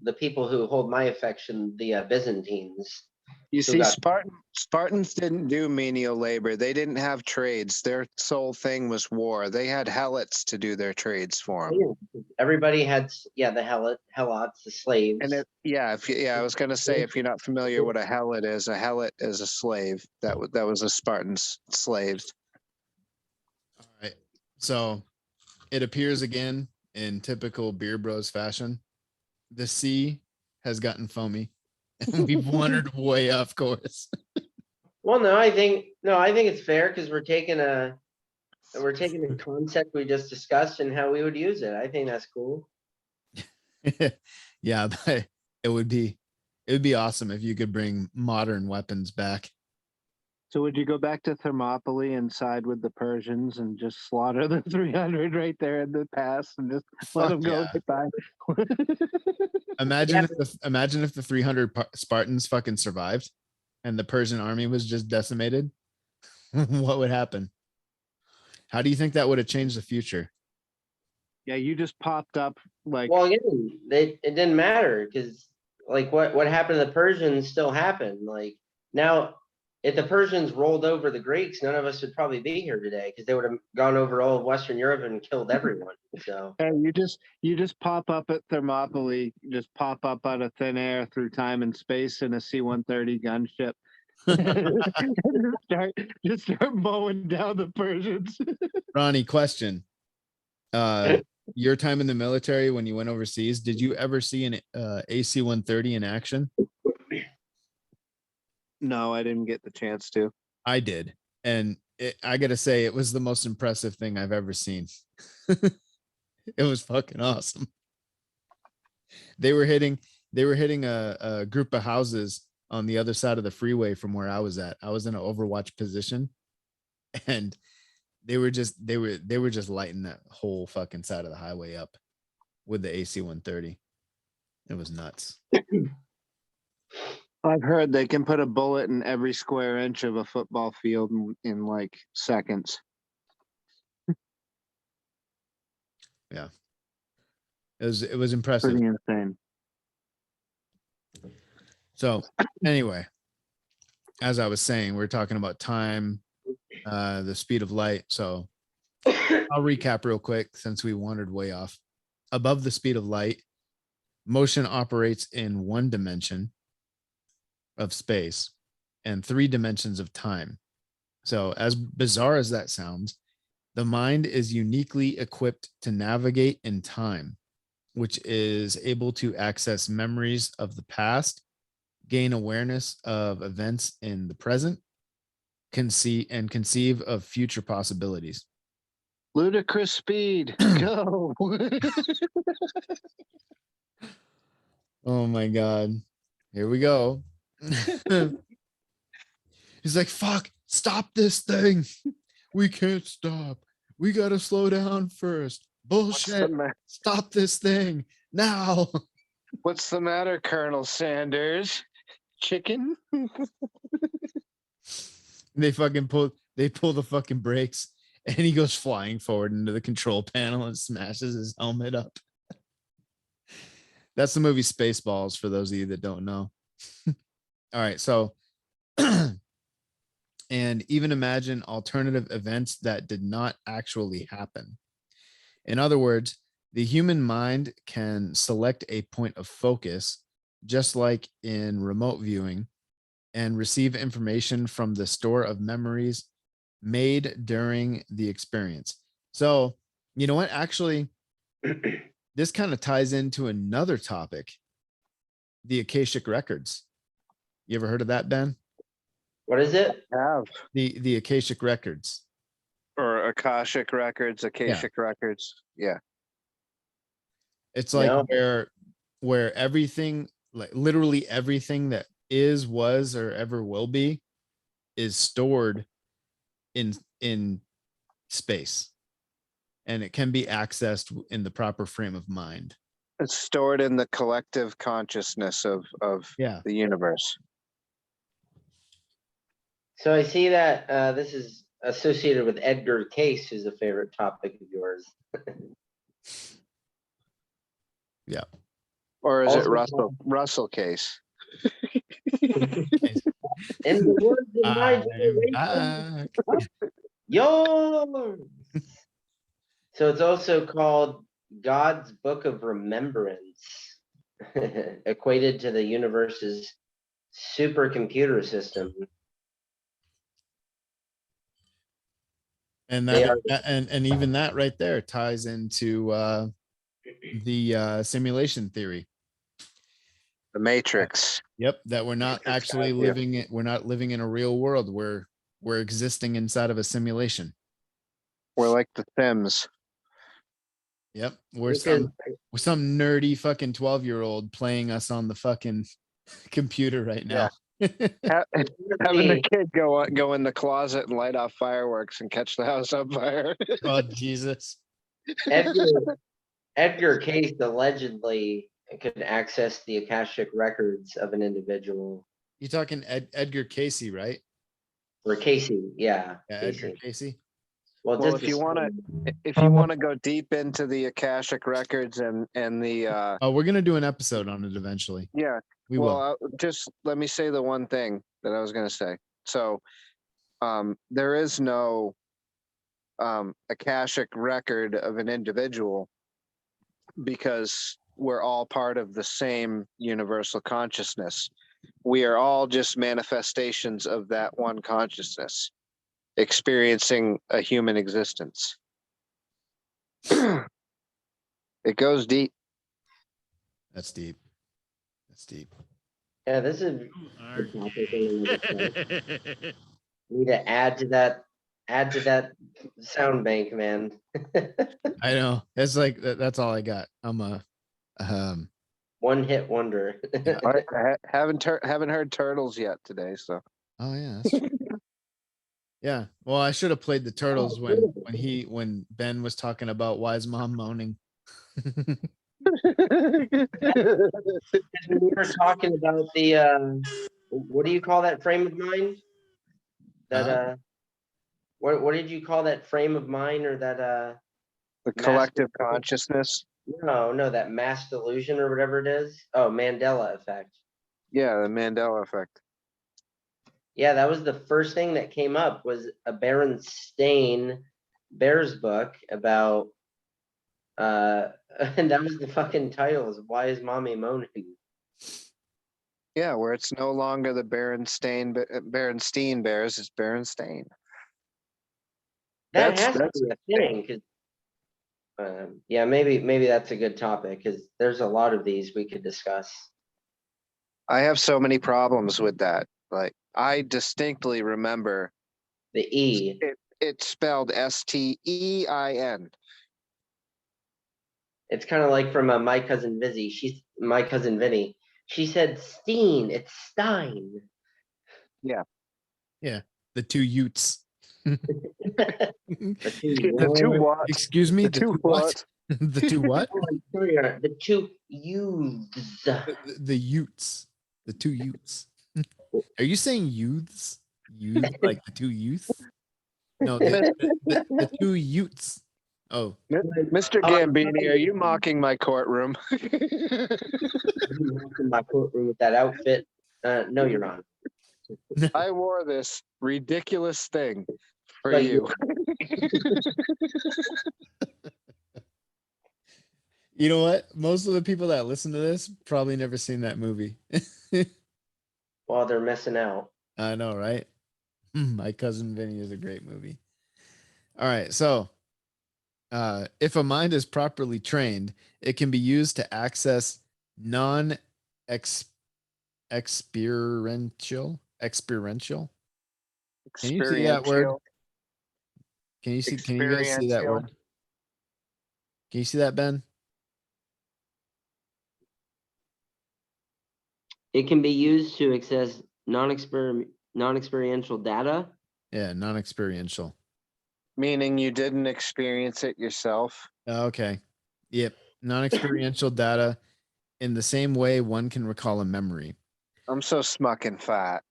the people who hold my affection, the Byzantines. You who see, got- Spartans didn't do menial labor. They didn't have trades. Their sole thing was war. They had helots to do their trades for them. Everybody had the helots, the slaves. And I was gonna say, if you're not familiar what a helot is a slave. That was a Spartan's slaves. All right. So it appears again in typical Beer Bros fashion. The sea has gotten foamy. And we've wandered way off course. Well, no, I think it's fair because we're taking the concept we just discussed and how we would use it. I think that's cool. Yeah, but it would be awesome if you could bring modern weapons back. So would you go back to Thermopylae and side with the Persians and just slaughter the 300 right there in the pass and just let Fuck them go yeah. goodbye? Imagine if the 300 Spartans fucking survived and the Persian army was just decimated. What would happen? How do you think that would have changed the future? Yeah, you just popped up like Well, again, it didn't matter because like what happened to the Persians still happened. Like now, if the Persians rolled over the Greeks, none of us would probably be here today because they would have gone over all of Western Europe and killed everyone. So and you just pop up at Thermopylae, just pop up out of thin air through time and space in a C-130 gunship. just start mowing down the Persians. Ronnie, question. Your time in the military when you went overseas, did you ever see an AC-130 in action? No, I didn't get the chance to. I did. And I gotta say, it was the most impressive thing I've ever seen. It was fucking awesome. They were hitting a group of houses on the other side of the freeway from where I was at. I was in an overwatch position, and they were just lighting that whole fucking side of the highway up with the AC 130. It was nuts. I've heard they can put a bullet in every square inch of a football field in like seconds. It was impressive. Pretty insane. So anyway, as I was saying, we're talking about time, the speed of light. So I'll recap real quick since we wandered way off. Above the speed of light, motion operates in one dimension of space and 3 dimensions of time. So as bizarre as that sounds, the mind is uniquely equipped to navigate in time, which is able to access memories of the past, gain awareness of events in the present, conceive of future possibilities. Ludicrous speed. Go. Oh my God. Here we go. He's like, fuck, stop this thing. We can't stop. We got to slow down first. Bullshit. Stop this thing now. What's the matter, Colonel Sanders? Chicken? They pull the fucking brakes and he goes flying forward into the control panel and smashes his helmet up. That's the movie Spaceballs for those of you that don't know. All right, so and even imagine alternative events that did not actually happen. In other words, the human mind can select a point of focus, just like in remote viewing, and receive information from the store of memories made during the experience. So, you know what? Actually, this kind of ties into another topic, the Akashic Records. You ever heard of that, Ben? What is it? Have. The Akashic Records. Or Akashic Records, Akashic Records. Yeah. It's like No. where everything, like literally everything that is, was, or ever will be is stored in space. And it can be accessed in the proper frame of mind. It's stored in the collective consciousness of Yeah. the universe. So I see that this is associated with Edgar Case, who's a favorite topic of yours. Yeah. Or is it Also- Russell Case? In the words of my I'm generation, back. yours. So it's also called God's Book of Remembrance, equated to the universe's supercomputer system. And They that are- and even that right there ties into the simulation theory. The Matrix. Yep, that we're not Matrix actually idea. we're not living in a real world. We're existing inside of a simulation. We're like the Sims. Yep, we're Because- some nerdy fucking 12-year-old playing us on the fucking computer right now. Having the kid go in the closet and light off fireworks and catch the house on fire. Oh Jesus. Edgar Case allegedly could access the Akashic records of an individual. You talking Edgar Casey, right? Or Casey, yeah. Yeah, Casey. Edgar Casey. Well, just if you want to go deep into the Akashic records and the Oh, we're gonna do an episode on it eventually. yeah. We will. Just let me say the one thing that I was going to say. So, there is no Akashic record of an individual because we're all part of the same universal consciousness. We are all just manifestations of that one consciousness experiencing a human existence. It goes deep. That's deep. That's deep. Yeah, this is You are topic gay. need to add to that sound bank, man. I know. It's like that's all I got. I'm a One hit wonder. I haven't heard turtles yet today, so oh yeah, that's true. Yeah. Well, I should have played the turtles when Ben was talking about why is mom moaning. We were talking about the, what do you call that frame of mind? That, Huh? what did you call that frame of mind or that, The collective consciousness. no, that mass delusion or whatever it is? Oh, Mandela effect. Yeah, the Mandela effect. Yeah, that was the first thing that came up was a Berenstain Bears book about, and that was the fucking title is Why is Mommy Moaning? Yeah, where it's no longer the Berenstain Bears, it's Berenstain. That That's has to be a thing, because yeah, maybe that's a good topic because there's a lot of these we could discuss. I have so many problems with that. Like I distinctly remember The E. it's spelled Stein. It's kind of like from my cousin Vizzy. She's my cousin Vinny. She said Steen. It's Stein. Yeah, the two Utes. The The two what? Excuse me, The two what? The two what? The two youths. The Utes. The two Utes. Are you saying youths? Youth like the two youth? No, the two Utes. Oh, Mr. Gambini, are you mocking my courtroom? In my courtroom with that outfit. No, you're not. I wore this ridiculous thing for But you. you know what? Most of the people that listen to this probably never seen that movie. Well, they're missing out. I know, right? My Cousin Vinny is a great movie. All right, so if a mind is properly trained, it can be used to access non-experiential. Can you see that word? Can you see? Can you guys see that word? Can you see that, Ben? It can be used to access non-experiential data. Yeah, non-experiential. Meaning you didn't experience it yourself. Okay. Yep. Non-experiential data in the same way one can recall a memory. I'm so smucking fat.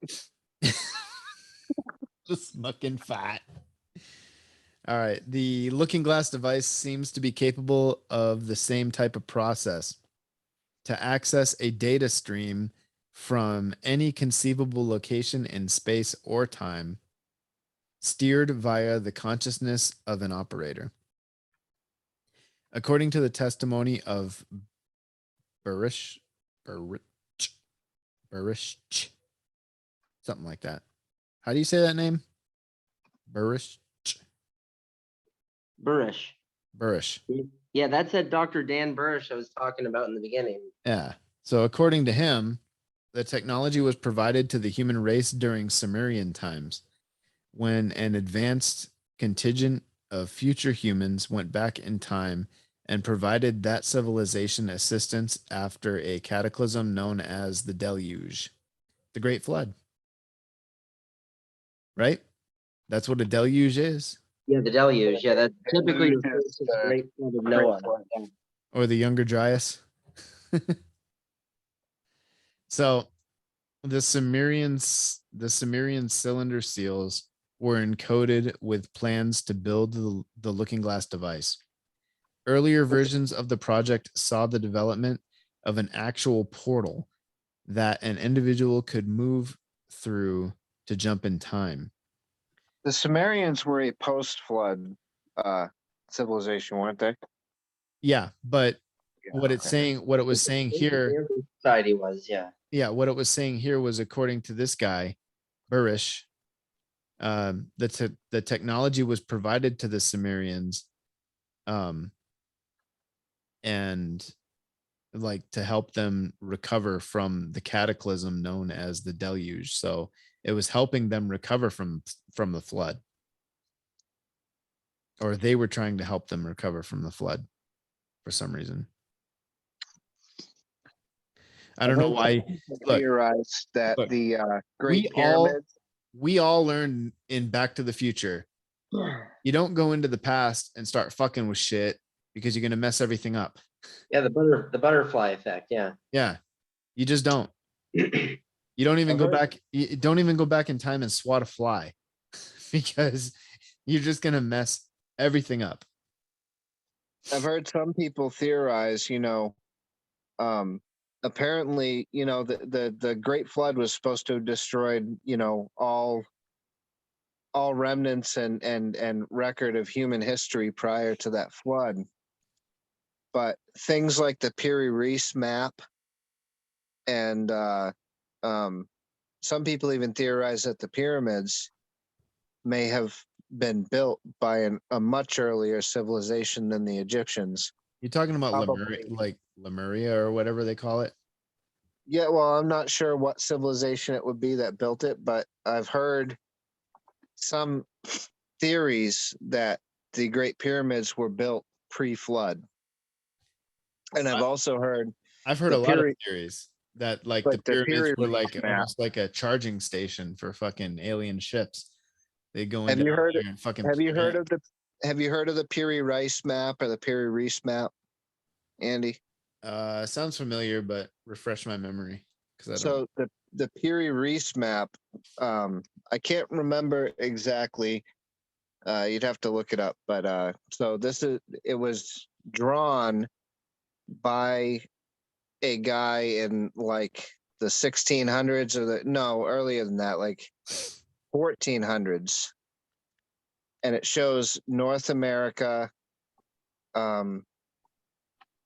Just smucking fat. All right. The looking glass device seems to be capable of the same type of process to access a data stream from any conceivable location in space or time, steered via the consciousness of an operator. According to the testimony of Burish, something like that. How do you say that name? Burish. Burish. Yeah, that's that Dr. Dan Burish I was talking about in the beginning. Yeah. So according to him, the technology was provided to the human race during Sumerian times, when an advanced contingent of future humans went back in time and provided that civilization assistance after a cataclysm known as the deluge, the Great Flood. Right? That's what a deluge is. Yeah, the deluge. Yeah, that's typically refers to the Great Flood of Noah. Or the Younger Dryas. So the Sumerian cylinder seals were encoded with plans to build the looking glass device. Earlier versions of the project saw the development of an actual portal that an individual could move through to jump in time. The Sumerians were a post-flood civilization, weren't they? Yeah, but what it was saying here, Society was, yeah. yeah, what it was saying here was, according to this guy, Burish, the technology was provided to the Sumerians, and like to help them recover from the cataclysm known as the deluge. So it was helping them recover from the flood, or they were trying to help them recover from the flood for some reason. I don't know why. Look, Theorized that look, the Great Pyramids. We all learned in Back to the Future. You don't go into the past and start fucking with shit because you're going to mess everything up. Yeah, the butterfly effect. Yeah. Yeah. You just don't. You don't even I've go heard- back. You don't even go back in time and swat a fly because you're just going to mess everything up. I've heard some people theorize, apparently, the Great Flood was supposed to have destroyed, all remnants and record of human history prior to that flood. But things like the Piri Reis map and some people even theorize that the pyramids may have been built by a much earlier civilization than the Egyptians. You're talking about Probably. Lemuria or whatever they call it. Yeah, well, I'm not sure what civilization it would be that built it, but I've heard some theories that the Great Pyramids were built pre-flood. And I've also heard I've heard The a lot of Piri- theories that like like the the pyramids were Piri like map. almost like a charging station for fucking alien ships. They go in Have you heard? there and fucking Have you heard plant. of the? Have you heard of the Piri Rice map or the Piri Reis map, Andy? Sounds familiar, but refresh my memory because I don't. So the Piri Reis map, I can't remember exactly. You'd have to look it up, but so it was drawn by a guy in like the 1600s earlier than that, like 1400s, and it shows North America,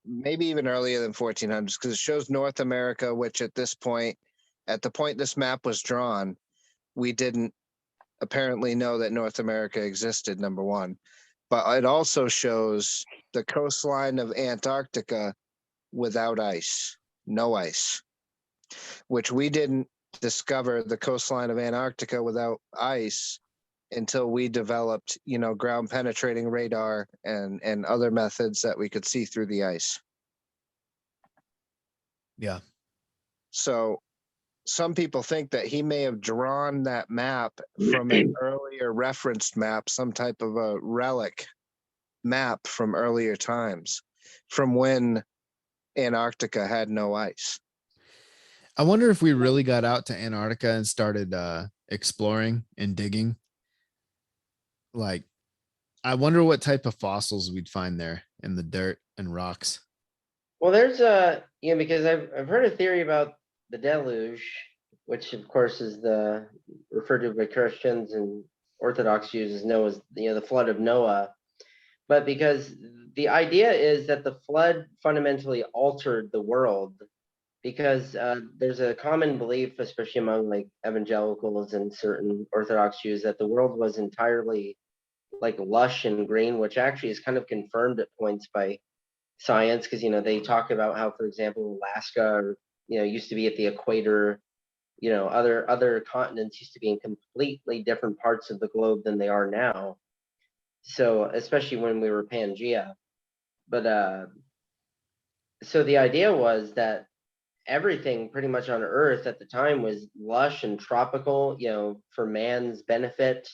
maybe even earlier than 1400s, because it shows North America, which at the point this map was drawn, we didn't apparently know that North America existed, number one. But it also shows the coastline of Antarctica without ice, no ice, which we didn't discover the coastline of Antarctica without ice until we developed, ground penetrating radar and other methods that we could see through the ice. Yeah. So some people think that he may have drawn that map from an earlier referenced map, some type of a relic map from earlier times, from when Antarctica had no ice. I wonder if we really got out to Antarctica and started exploring and digging. Like, I wonder what type of fossils we'd find there in the dirt and rocks. Well, there's because I've heard a theory about the deluge, which of course is referred to by Christians and Orthodox Jews as Noah's, the flood of Noah. But because the idea is that the flood fundamentally altered the world, because there's a common belief, especially among like evangelicals and certain Orthodox Jews, that the world was entirely like lush and green, which actually is kind of confirmed at points by science, because they talk about how, for example, Alaska, used to be at the equator. Other continents used to be in completely different parts of the globe than they are now. So especially when we were Pangea, but so the idea was that everything pretty much on Earth at the time was lush and tropical, for man's benefit,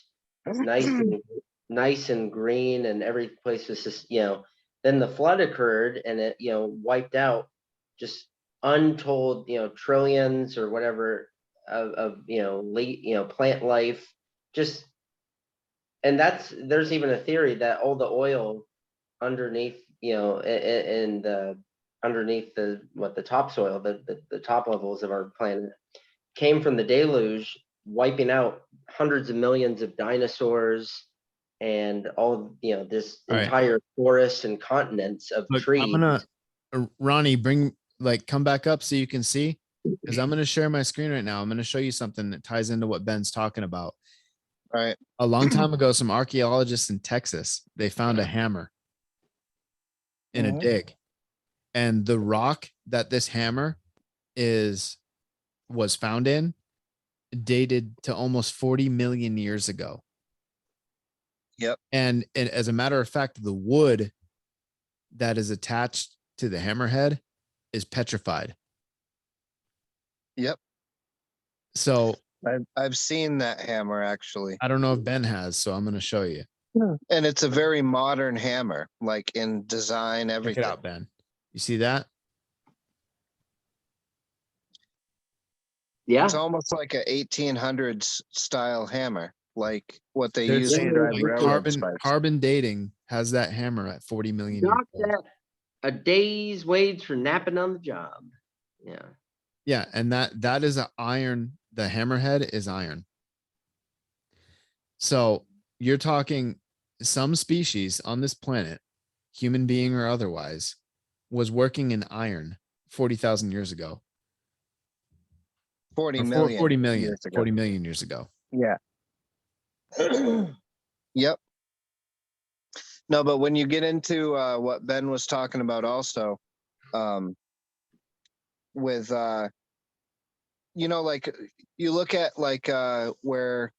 nice and green, and every place was just, then the flood occurred and it, wiped out just untold, trillions or whatever of plant life. Just, and there's even a theory that all the oil underneath, in the underneath the topsoil, the top levels of our planet, came from the deluge, wiping out hundreds of millions of dinosaurs and all this All right. entire forests and continents of Look, trees. I'm gonna Ronnie, come back up so you can see, because I'm gonna share my screen right now. I'm gonna show you something that ties into what Ben's talking about. All right. A long time ago, some archaeologists in Texas, they found a hammer in a Mhm. dig, and the rock that this hammer was found in dated to almost 40 million years ago. Yep. And as a matter of fact, the wood that is attached to the hammerhead is petrified. Yep. So I've seen that hammer actually. I don't know if Ben has, so I'm going to show you. And it's a very modern hammer, like in design, Check everything. it out, Ben. You see that? Yeah, It's almost like a 1800s style hammer, like what they They're use to saying drive like railroad spikes. carbon dating has that hammer at 40 million years knock old. that a day's wage for napping on the job. Yeah. Yeah, and that is a iron. The hammerhead is iron. So you're talking some species on this planet, human being or otherwise, was working in iron 40,000 years ago. 40 Or million 40 million, years ago. 40 million years ago. Yeah. Yep. No, but when you get into what Ben was talking about also, with like you look at like where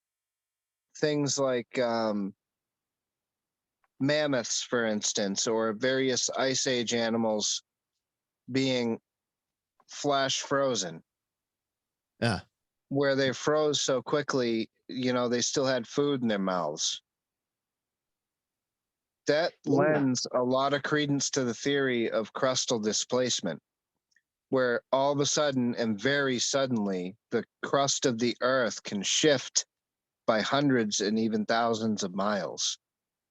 things like mammoths, for instance, or various ice age animals being flash frozen, Yeah. where they froze so quickly, they still had food in their mouths. That lends a lot of credence to the theory of crustal displacement, where all of a sudden and very suddenly the crust of the earth can shift by hundreds and even thousands of miles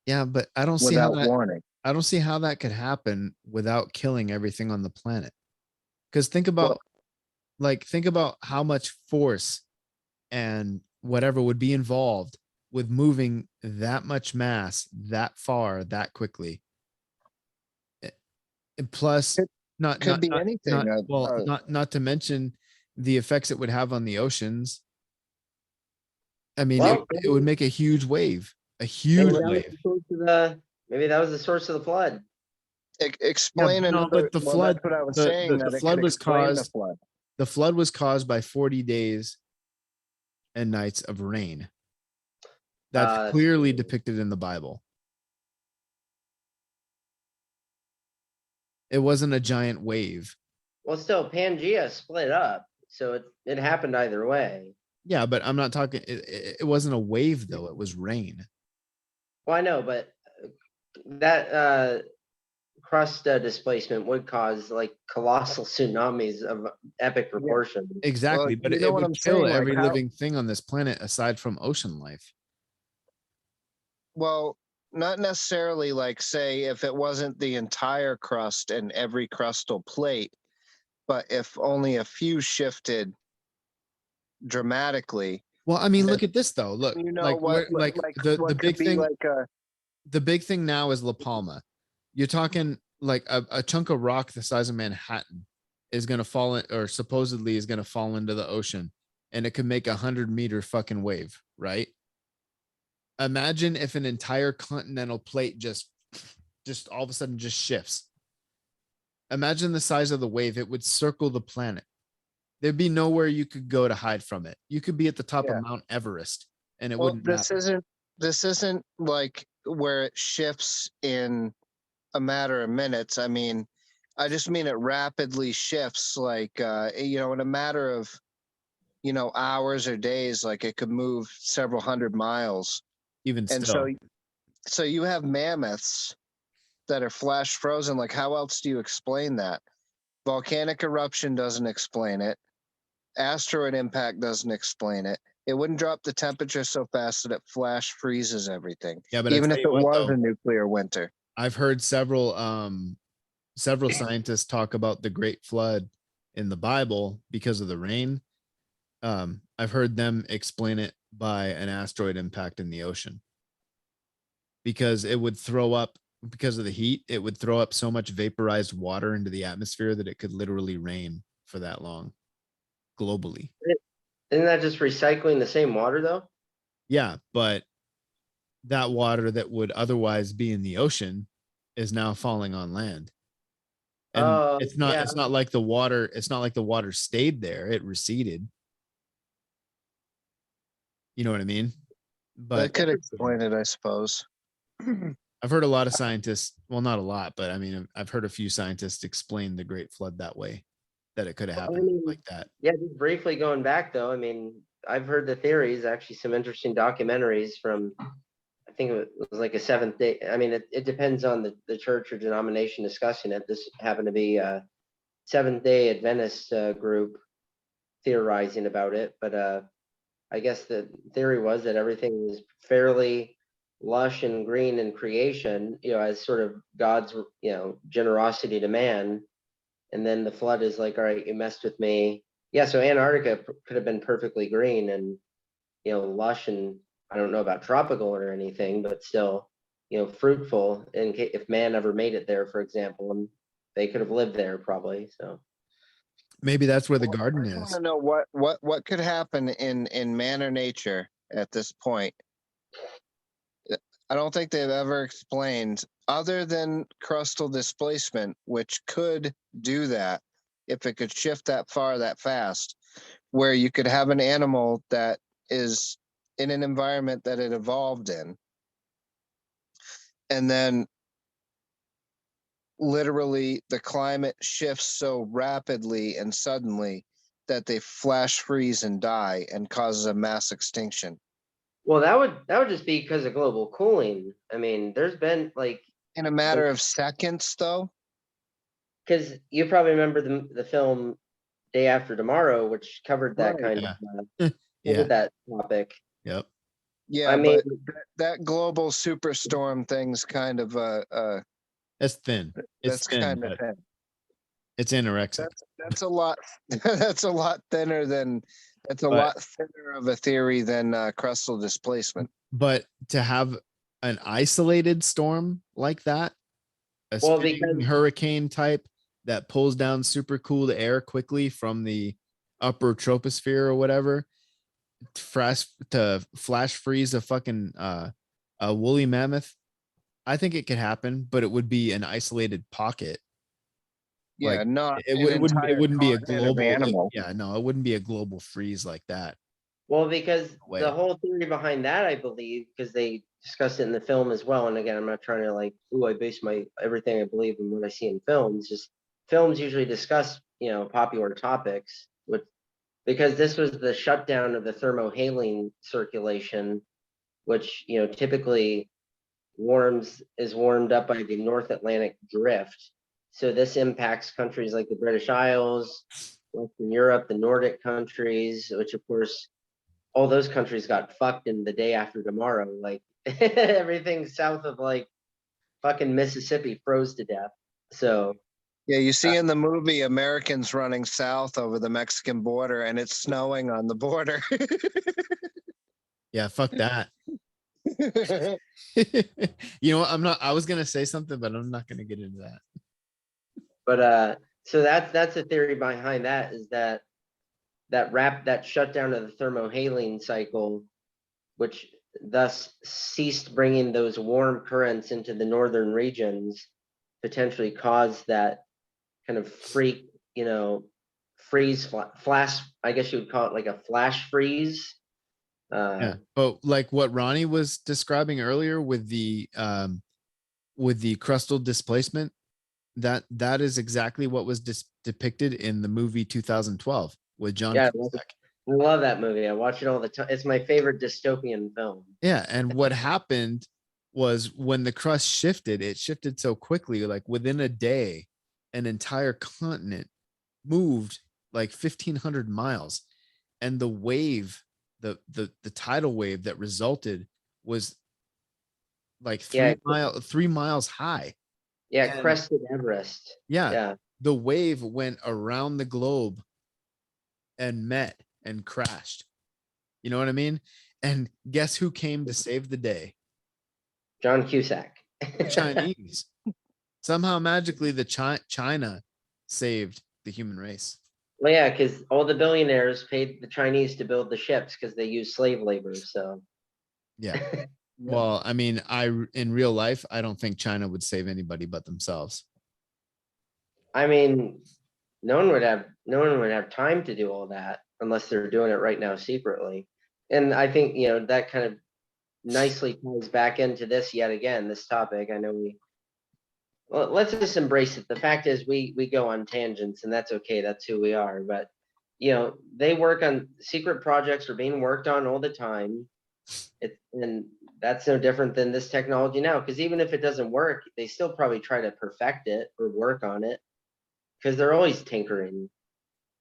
Yeah, but I don't see how without that warning. I don't see how that could happen without killing everything on the planet. Because think about how much force and whatever would be involved with moving that much mass that far that quickly. And plus, It not could not be not anything. not to mention the effects it would have on the oceans. I mean, Well, it would make a huge wave, a maybe huge that was wave. the source of maybe that was the source of the flood. Explain no, another. but the Well, flood, that's what I was the saying. the That it flood could was explain the caused. flood. The flood was caused by 40 days and nights of rain. That's clearly depicted in the Bible. It wasn't a giant wave. Well, still, Pangea split up, so it happened either way. Yeah, but I'm not talking. It wasn't a wave though. It was rain. Well, I know, but that crust displacement would cause like colossal tsunamis of epic proportions. Exactly, Well, but you know it what would I'm kill saying, like every how- living thing on this planet aside from ocean life. Well, not necessarily like say if it wasn't the entire crust and every crustal plate, but if only a few shifted dramatically. Well, I mean, look at this though. Look, You know like what? like the what big could be thing. like a The big thing now is La Palma. You're talking like a chunk of rock the size of Manhattan is going to fall in, or supposedly is going to fall into the ocean, and it could make 100-meter fucking wave, right? Imagine if an entire continental plate just all of a sudden just shifts. Imagine the size of the wave. It would circle the planet. There'd be nowhere you could go to hide from it. You could be at the top Yeah. of Mount Everest and it well, wouldn't this matter. isn't like where it shifts in a matter of minutes. I mean, I just mean it rapidly shifts, like in a matter of hours or days. Like it could move several hundred miles, Even and still. so you have mammoths that are flash frozen. Like, how else do you explain that? Volcanic eruption doesn't explain it. Asteroid impact doesn't explain it. It wouldn't drop the temperature so fast that it flash freezes everything. Yeah, but I even tell if you it what, was though, a nuclear winter. I've heard several scientists talk about the Great Flood in the Bible because of the rain. I've heard them explain it by an asteroid impact in the ocean, because it would throw up, because of the heat, it would throw up so much vaporized water into the atmosphere that it could literally rain for that long globally. Isn't that just recycling the same water though? Yeah, but that water that would otherwise be in the ocean is now falling on land. And Oh, it's not yeah. it's not like the water stayed there, it receded. You know what I mean? That But could explain it, I suppose. I've heard a lot of scientists, well, not a lot, but I mean, I've heard a few scientists explain the Great Flood that way, that it could have happened like that. Yeah, just briefly going back though, I mean, I've heard the theories, actually some interesting documentaries from, I think it was like a 7th-day. I mean, it depends on the church or denomination discussing it. This happened to be a Seventh-day Adventist group theorizing about it, but I guess the theory was that everything was fairly lush and green in creation, as sort of God's, generosity to man. And then the flood is like, all right, you messed with me. Yeah, so Antarctica could have been perfectly green and, lush, and I don't know about tropical or anything, but still, fruitful if man ever made it there, for example, and they could have lived there probably. So Maybe that's where the Well, garden I want is. to know what could happen in man or nature at this point. I don't think they've ever explained, other than crustal displacement, which could do that if it could shift that far that fast, where you could have an animal that is in an environment that it evolved in, and then literally the climate shifts so rapidly and suddenly that they flash freeze and die and causes a mass extinction well, that would just be because of global cooling. I mean, there's been like, in a matter of seconds, though. because you probably remember the film Day After Tomorrow, which covered that Right. kind Yeah. of Yeah. covered that topic. Yep. Yeah, I mean, but that global superstorm thing's kind of That's thin. It's that's thin, kind of but thin. it's anorexic. That's a lot. That's a lot thinner than. That's a But- lot thinner of a theory than crustal displacement. But to have an isolated storm like that, a Well, spinning because- hurricane type that pulls down super cooled air quickly from the upper troposphere or whatever, to flash freeze a fucking a woolly mammoth, I think it could happen, but it would be an isolated pocket. Yeah, Like, not it an wouldn't entire be a continent of global animal. yeah, no, it wouldn't be a global freeze like that. well, because Way. the whole theory behind that, I believe, because they discussed it in the film as well. And again, I'm not trying to like, I base my everything I believe in what I see in films. Just films usually discuss, popular topics with, because this was the shutdown of the thermohaline circulation, which, typically is warmed up by the North Atlantic drift. So this impacts countries like the British Isles, Western Europe, the Nordic countries, which of course, all those countries got fucked in the Day After Tomorrow. Like everything south of like fucking Mississippi froze to death. So Yeah, you see in the movie Americans running south over the Mexican border, and it's snowing on the border. Yeah, fuck that. You know what? I was gonna say something, but I'm not gonna get into that. but so that's the theory behind that, is that shutdown of the thermohaline cycle, which thus ceased bringing those warm currents into the northern regions, potentially caused that kind of freak, freeze flash. I guess you would call it like a flash freeze. Yeah, but like what Ronnie was describing earlier with the crustal displacement, that is exactly what was depicted in the movie 2012 with John Yeah, Cusack. I love that movie. I watch it all the time. It's my favorite dystopian film. Yeah, and what happened was when the crust shifted, it shifted so quickly, like within a day, an entire continent moved like 1,500 miles, and the wave, the tidal wave that resulted was like 3 miles high. Yeah, And- crested Everest. Yeah, Yeah. the wave went around the globe and met and crashed. You know what I mean? And guess who came to save the day? John Cusack. The Chinese. Somehow magically the China saved the human race. Well, yeah, because all the billionaires paid the Chinese to build the ships because they use slave labor. So Yeah. Well, I mean, in real life, I don't think China would save anybody but themselves. I mean, no one would have time to do all that unless they're doing it right now secretly. And I think, that kind of nicely ties back into this yet again, this topic. I know well, let's just embrace it. The fact is we go on tangents, and that's okay. That's who we are. But they work on secret projects are being worked on all the time. And that's no different than this technology now. Because even if it doesn't work, they still probably try to perfect it or work on it. Because they're always tinkering.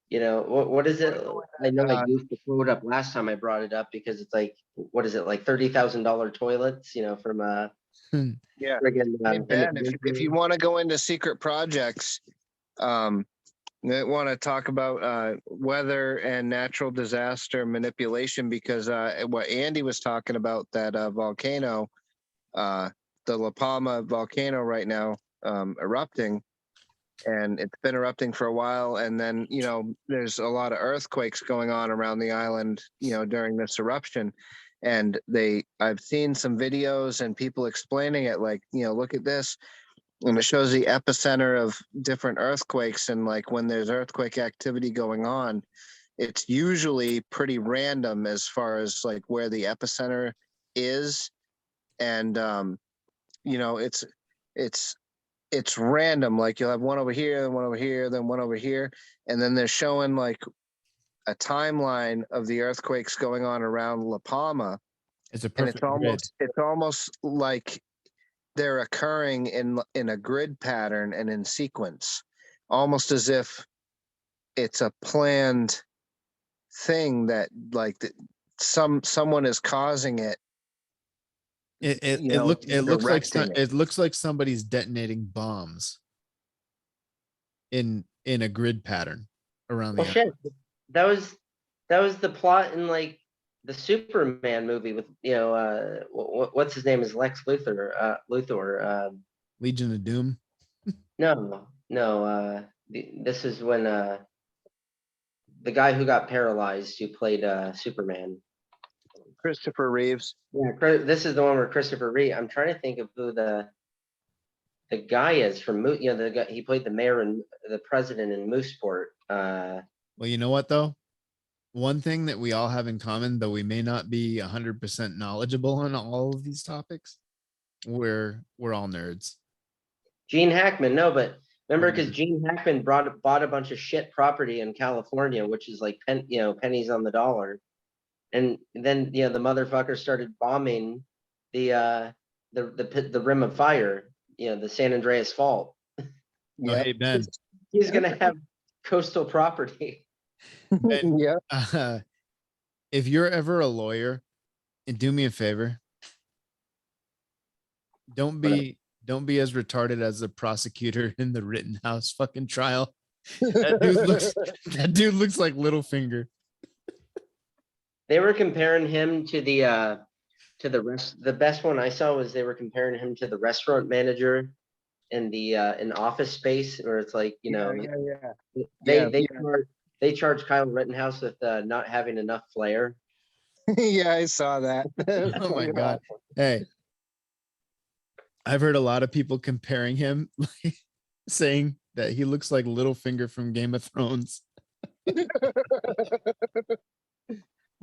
You know, what is it? I know I used to throw it up last time I brought it up because it's like, what is it, like $30,000 toilets, you know, from Yeah. friggin' Hey, Ben, if you want to go into secret projects, I want to talk about weather and natural disaster manipulation because what Andy was talking about, that volcano, the La Palma volcano right now erupting, and it's been erupting for a while. And then, you know, there's a lot of earthquakes going on around the island, you know, during this eruption. And I've seen some videos and people explaining it, like, you know, look at this. And it shows the epicenter of different earthquakes. And like when there's earthquake activity going on, it's usually pretty random as far as like where the epicenter is. And, you know, it's random. Like you'll have one over here, then one over here, then one over here. And then they're showing like a timeline of the earthquakes going on around La Palma. It's a And perfect grid. it's almost like they're occurring in a grid pattern and in sequence, almost as if it's a planned thing that like someone is causing it. It You it know, look it looks like directing it. it looks like somebody's detonating bombs in a grid pattern around the Well, shit, that was the plot in like the Superman movie with, you know, what's his name is Lex Luthor, Legion of Doom. no, this is when the guy who got paralyzed who played Superman. Christopher Reeves. Yeah, this is the one where Christopher Reeve. I'm trying to think of who the guy is from, you know, the guy he played the mayor and the president in Mooseport. Well, you know what though? One thing that we all have in common, though we may not be 100% knowledgeable on all of these topics, we're all nerds. Gene Hackman, no, but remember, because Mhm. Gene Hackman bought a bunch of shit property in California, which is like pennies on the dollar, and then, you know, the motherfucker started bombing the Rim of Fire, you know, the San Andreas Fault. Oh, Yeah. hey Ben. He's gonna have coastal property. Ben, Yeah. if you're ever a lawyer, and do me a favor, don't be as retarded as the prosecutor in the Rittenhouse fucking trial. That dude looks like Littlefinger. They were comparing him to the best one I saw was they were comparing him to the restaurant manager in the in Office Space, where it's like, you know, Yeah. they charge Kyle Rittenhouse with not having enough flair. Yeah, I saw that. Oh my god. Hey, I've heard a lot of people comparing him, like, saying that he looks like Littlefinger from Game of Thrones.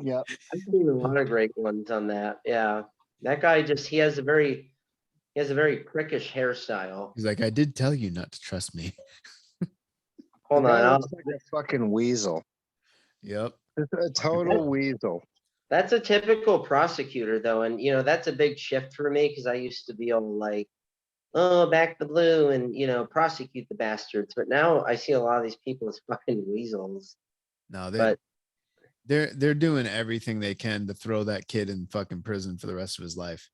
Yeah. I've seen a lot of great ones on that. Yeah, that guy just he has a very prickish hairstyle. He's like, I did tell you not to trust me. Hold The guy on, looks like a fucking weasel. Yep. It's a total weasel. that's a typical prosecutor though, and you know that's a big shift for me because I used to be all like, oh, back the blue and, you know, prosecute the bastards, but now I see a lot of these people as fucking weasels. No, But they're doing everything they can to throw that kid in fucking prison for the rest of his life.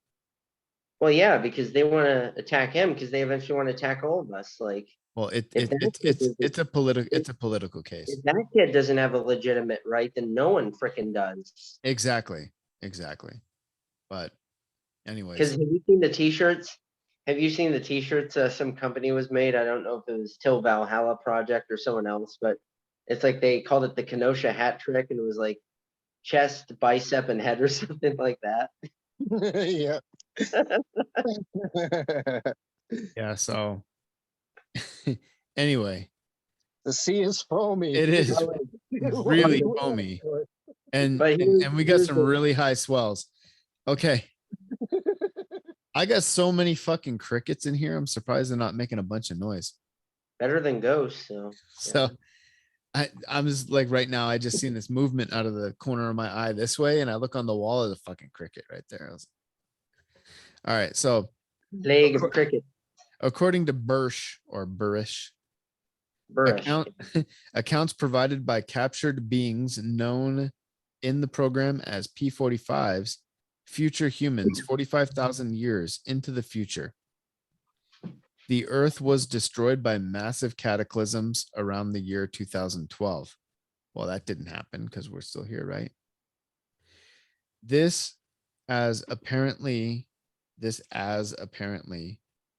well, yeah, because they want to attack him because they eventually want to attack all of us. Like, Well, if that kid it's a political case. if that kid doesn't have a legitimate right, then no one freaking does. Exactly. But Because anyways, have you seen the T-shirts? Have you seen the T-shirts some company was made? I don't know if it was Till Valhalla Project or someone else, but it's like they called it the Kenosha hat trick, and it was like chest, bicep, and head or something like that. Yeah. yeah, so anyway, The sea is foamy. it is really foamy. And But we got some really high swells. Okay. I got so many fucking crickets in here. I'm surprised they're not making a bunch of noise. better than ghosts. So I'm just like right now, I just seen this movement out of the corner of my eye this way, and I look on the wall of the fucking cricket right there. I was All right. So Leg of cricket. according to Burish, Burish. accounts provided by captured beings known in the program as P45s, future humans 45,000 years into the future. The Earth was destroyed by massive cataclysms around the year 2012. Well, that didn't happen because we're still here, right? This as apparently,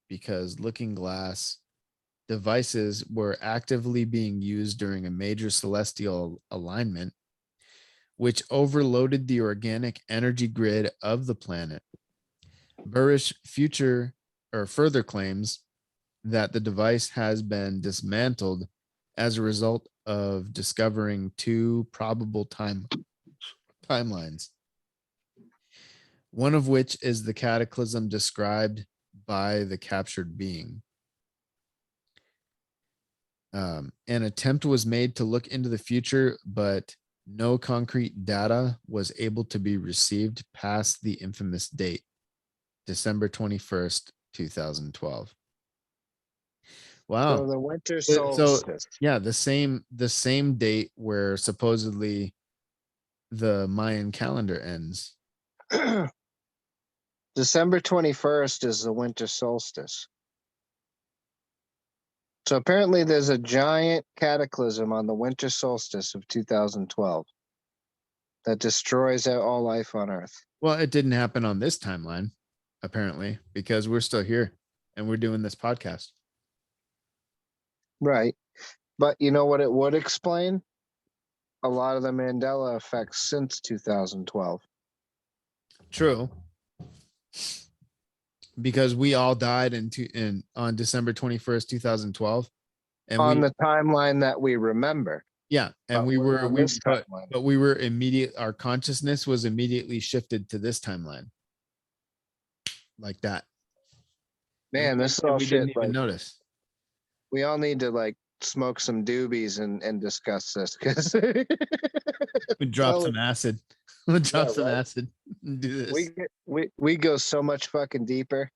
because Looking Glass devices were actively being used during a major celestial alignment, which overloaded the organic energy grid of the planet. Burish further claims that the device has been dismantled as a result of discovering two probable timelines. One of which is the cataclysm described by the captured being. An attempt was made to look into the future, but no concrete data was able to be received past the infamous date, December 21st, 2012. Wow. So the winter So solstice. yeah, the same date where supposedly the Mayan calendar ends. December 21st is the winter solstice. So apparently there's a giant cataclysm on the winter solstice of 2012 that destroys all life on Earth. Well, it didn't happen on this timeline, apparently, because we're still here and we're doing this podcast. Right. But you know what it would explain? A lot of the Mandela effects since 2012. True. Because we all died on December 21st, 2012. And on the timeline that we remember. Yeah, and But we were our consciousness was immediately shifted to this timeline. Like that. Man, this is all we shit. didn't even notice. We all need to like smoke some doobies and discuss this because We drop some acid. We'll drop some right? acid and do this. We go so much fucking deeper.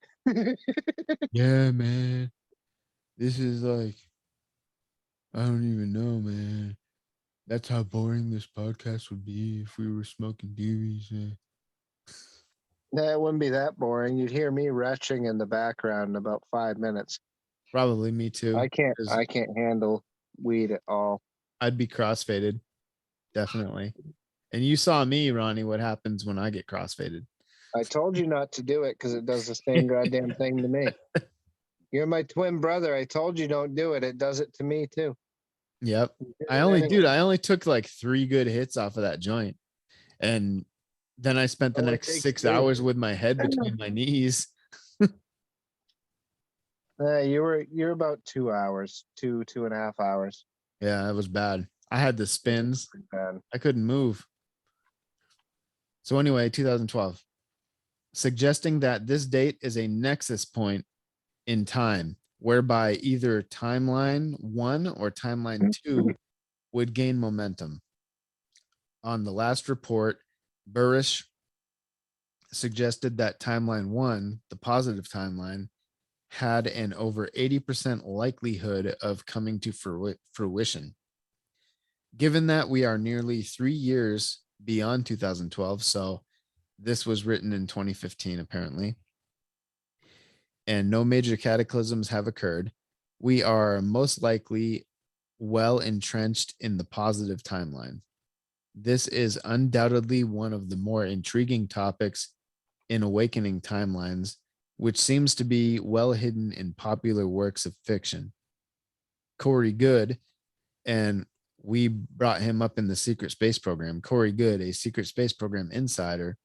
Yeah, man. This is like, I don't even know, man. That's how boring this podcast would be if we were smoking doobies. Nah, it wouldn't be that boring. You'd hear me retching in the background in about 5 minutes. Probably me too. I can't handle weed at all. I'd be crossfaded. Definitely. And you saw me, Ronnie, what happens when I get crossfaded. I told you not to do it because it does the same goddamn thing to me. You're my twin brother. I told you don't do it. It does it to me too. Yep. I only took like 3 good hits off of that joint. And then I spent the next 6 hours with my head between my knees. You're about 2 hours, 2.5 hours. Yeah, that was bad. I had the spins. Bad. I couldn't move. So anyway, 2012, suggesting that this date is a nexus point in time whereby either timeline 1 or timeline 2 would gain momentum. On the last report, Burish suggested that timeline 1, the positive timeline, had an over 80% likelihood of coming to fruition. Given that we are nearly 3 years beyond 2012, so this was written in 2015 apparently, and no major cataclysms have occurred, we are most likely well entrenched in the positive timeline. This is undoubtedly one of the more intriguing topics in awakening timelines, which seems to be well hidden in popular works of fiction. Corey Good, and we brought him up in the secret space program. Corey Good, a secret space program insider,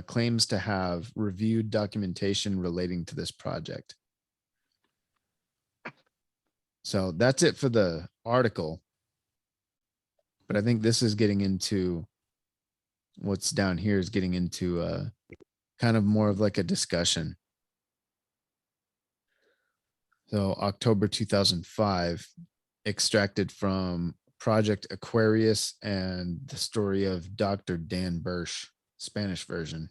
claims to have reviewed documentation relating to this project. So that's it for the article. But I think this is getting into what's down here is getting into kind of more of like a discussion. So October 2005, extracted from Project Aquarius and the story of Dr. Dan Bursch, Spanish version.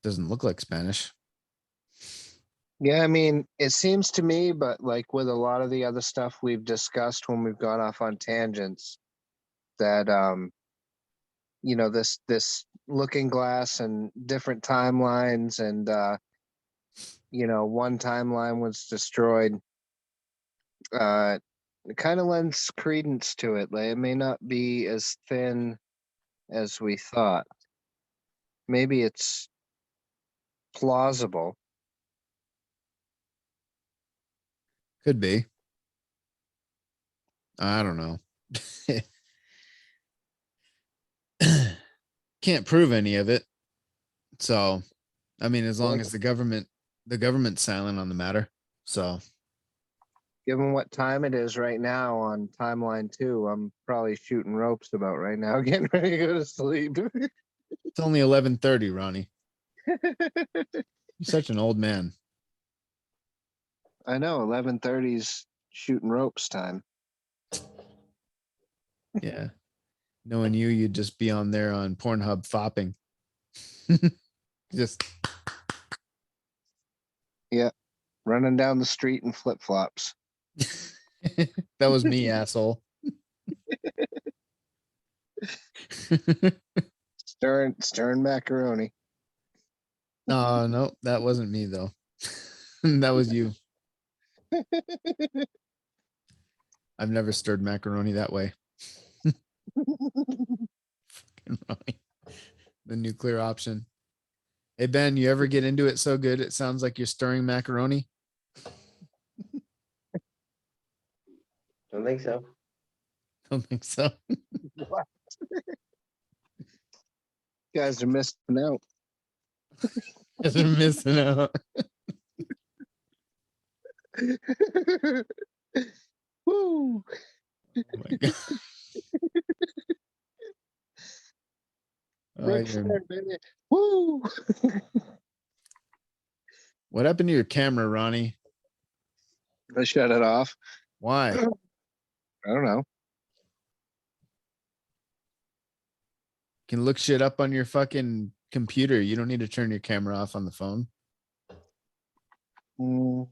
Doesn't look like Spanish. Yeah, I mean, it seems to me, but like with a lot of the other stuff we've discussed when we've gone off on tangents, that this looking glass and different timelines and one timeline was destroyed. It kind of lends credence to it. Like it may not be as thin as we thought. Maybe it's plausible. Could be. I don't know. Can't prove any of it. So, I mean, as long as the government's silent on the matter. So, Given what time it is right now on timeline 2, I'm probably shooting ropes about right now, getting ready to go to sleep. it's only 11:30, Ronnie. You're such an old man. I know 11:30's shooting ropes time. Yeah. Knowing you, you'd just be on there on Pornhub fopping. Just Running down the street in flip-flops. that was me, asshole. Stirring macaroni. No, that wasn't me though. That was you. I've never stirred macaroni that way. Ronnie. The nuclear option. Hey Ben, you ever get into it so good it sounds like you're stirring macaroni? Don't think so. Don't think so. What? You guys are missing out. Guys are missing out. Woo! Oh my god. Oh, Ric you're- Flair, baby. Woo! what happened to your camera, Ronnie? I shut it off. Why? I don't know. Can look shit up on your fucking computer. You don't need to turn your camera off on the phone. Mm,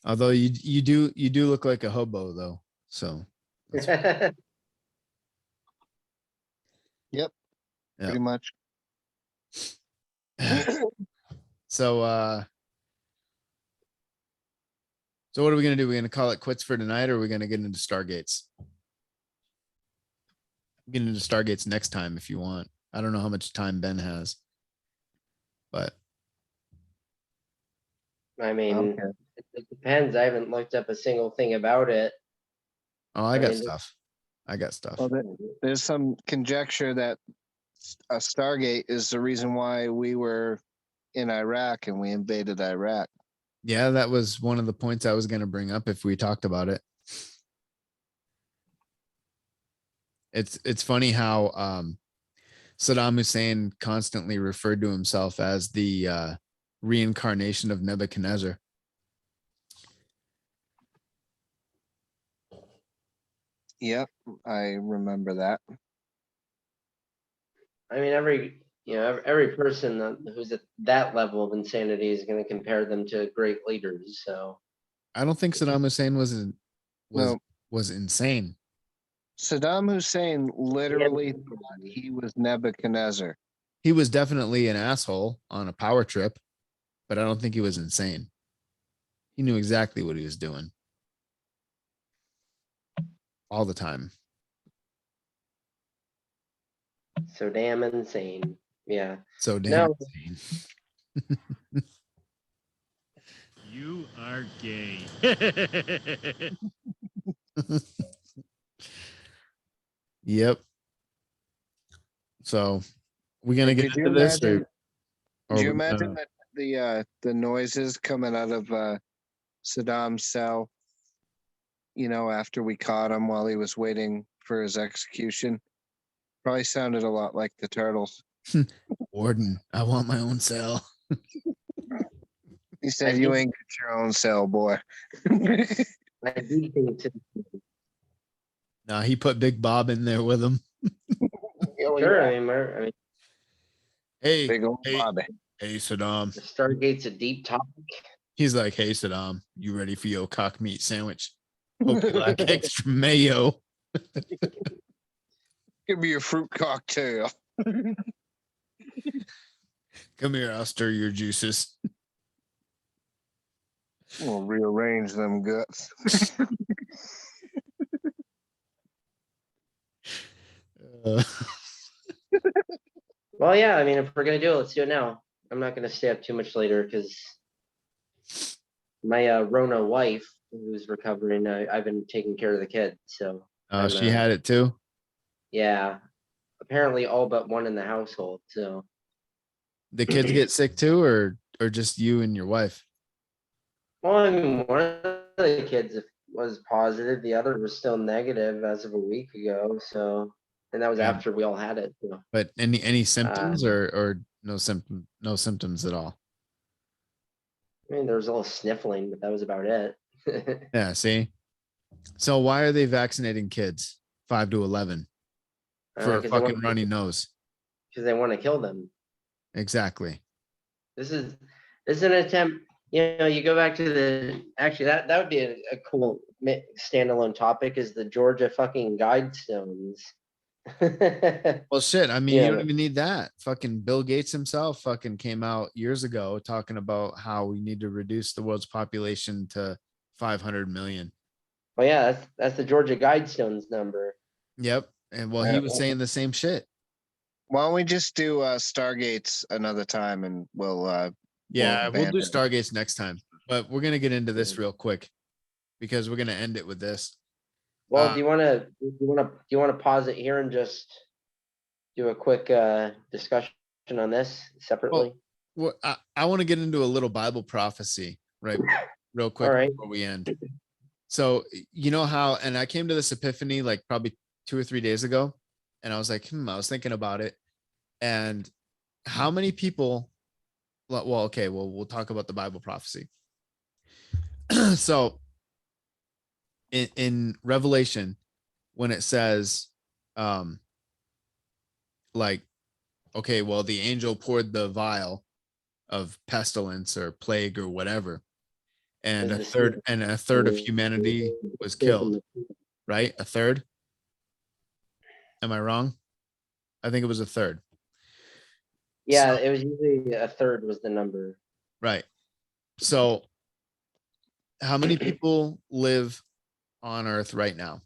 Although you do look like a hobo though. So yep, Yeah. pretty much. so so what are we gonna do? We're gonna call it quits for tonight, or are we gonna get into Stargates? Get into Stargates next time if you want. I don't know how much time Ben has, but I mean, Okay. it depends. I haven't looked up a single thing about it. oh, I I got mean, stuff. I got stuff. Well, there's some conjecture that a Stargate is the reason why we were in Iraq and we invaded Iraq. Yeah, that was one of the points I was gonna bring up if we talked about it. It's funny how Saddam Hussein constantly referred to himself as the reincarnation of Nebuchadnezzar. Yep, I remember that. I mean, every person who's at that level of insanity is going to compare them to great leaders. So I don't think Saddam Hussein was No. was insane. Saddam Hussein literally thought he was Nebuchadnezzar. He was definitely an asshole on a power trip, but I don't think he was insane. He knew exactly what he was doing all the time. so damn insane. Yeah. So damn No. insane. You are gay. Yep. So we're gonna get Could you into this, imagine? or Do you we're imagine gonna- that the noises coming out of Saddam's cell? After we caught him while he was waiting for his execution, probably sounded a lot like the turtles. Warden, I want my own cell. He said, I "You think- ain't got your own cell, boy." I do think it's Nah, he put Big Bob in there with him. sure. I mean, Hey, Big old hey, Bobby. hey, Saddam. The Stargate's a deep topic. He's like, hey, Saddam, you ready for your cock meat sandwich? Hope you like extra mayo. Give me a fruit cocktail. Come here, I'll stir your juices. We'll rearrange them guts. Uh, Well, yeah, I mean, if we're gonna do it, let's do it now. I'm not gonna stay up too much later because my Rona wife, who's recovering, I've been taking care of the kid. So she had it too. yeah, apparently all but one in the household. So The kids get sick too, or just you and your wife? well, I mean, one of the kids was positive, the other was still negative as of a week ago. So, and that was Yeah. after we all had it. So. But any symptoms or no symptoms at all? I mean, there was a little sniffling, but that was about it. Yeah, see. So why are they vaccinating kids 5 to 11 for a 'Cause fucking runny nose? they want to kill them. Exactly. This is an attempt. You know, you go back to actually that would be a cool standalone topic is the Georgia fucking Guidestones. Well, shit. I mean, Yeah. you don't even need that. Fucking Bill Gates himself fucking came out years ago talking about how we need to reduce the world's population to 500 million. Well, yeah, that's the Georgia Guidestones number. Yep. And well, he was saying the same shit. Why don't we just do Stargates another time and we'll Yeah, we'll do abandon it. Stargates next time, but we're gonna get into this real quick because we're gonna end it with this. Well, do you want to pause it here and just do a quick discussion on this separately? Well, I want to get into a little Bible prophecy, right? Real quick All right. before we end. So you know how, and I came to this epiphany like probably 2 or 3 days ago, and I was like, I was thinking about it, and how many people? Well, okay, well, we'll talk about the Bible prophecy. So in Revelation, when it says, like, okay, well, the angel poured the vial of pestilence or plague or whatever, and a third of humanity was killed, right? A third. Am I wrong? I think it was a third. Yeah, So- it was usually a third was the number. Right. So how many people live on Earth right now?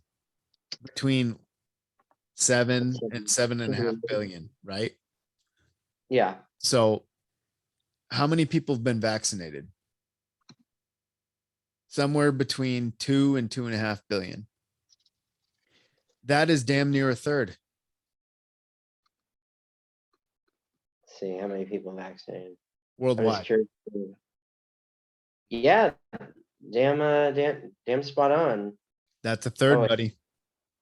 Between 7 and 7.5 billion, right? Yeah. So how many people have been vaccinated? Somewhere between 2 and 2.5 billion. That is damn near a third. Let's see how many people vaccinated. I was Worldwide. curious. Yeah, damn spot on. That's a third, Oh, buddy.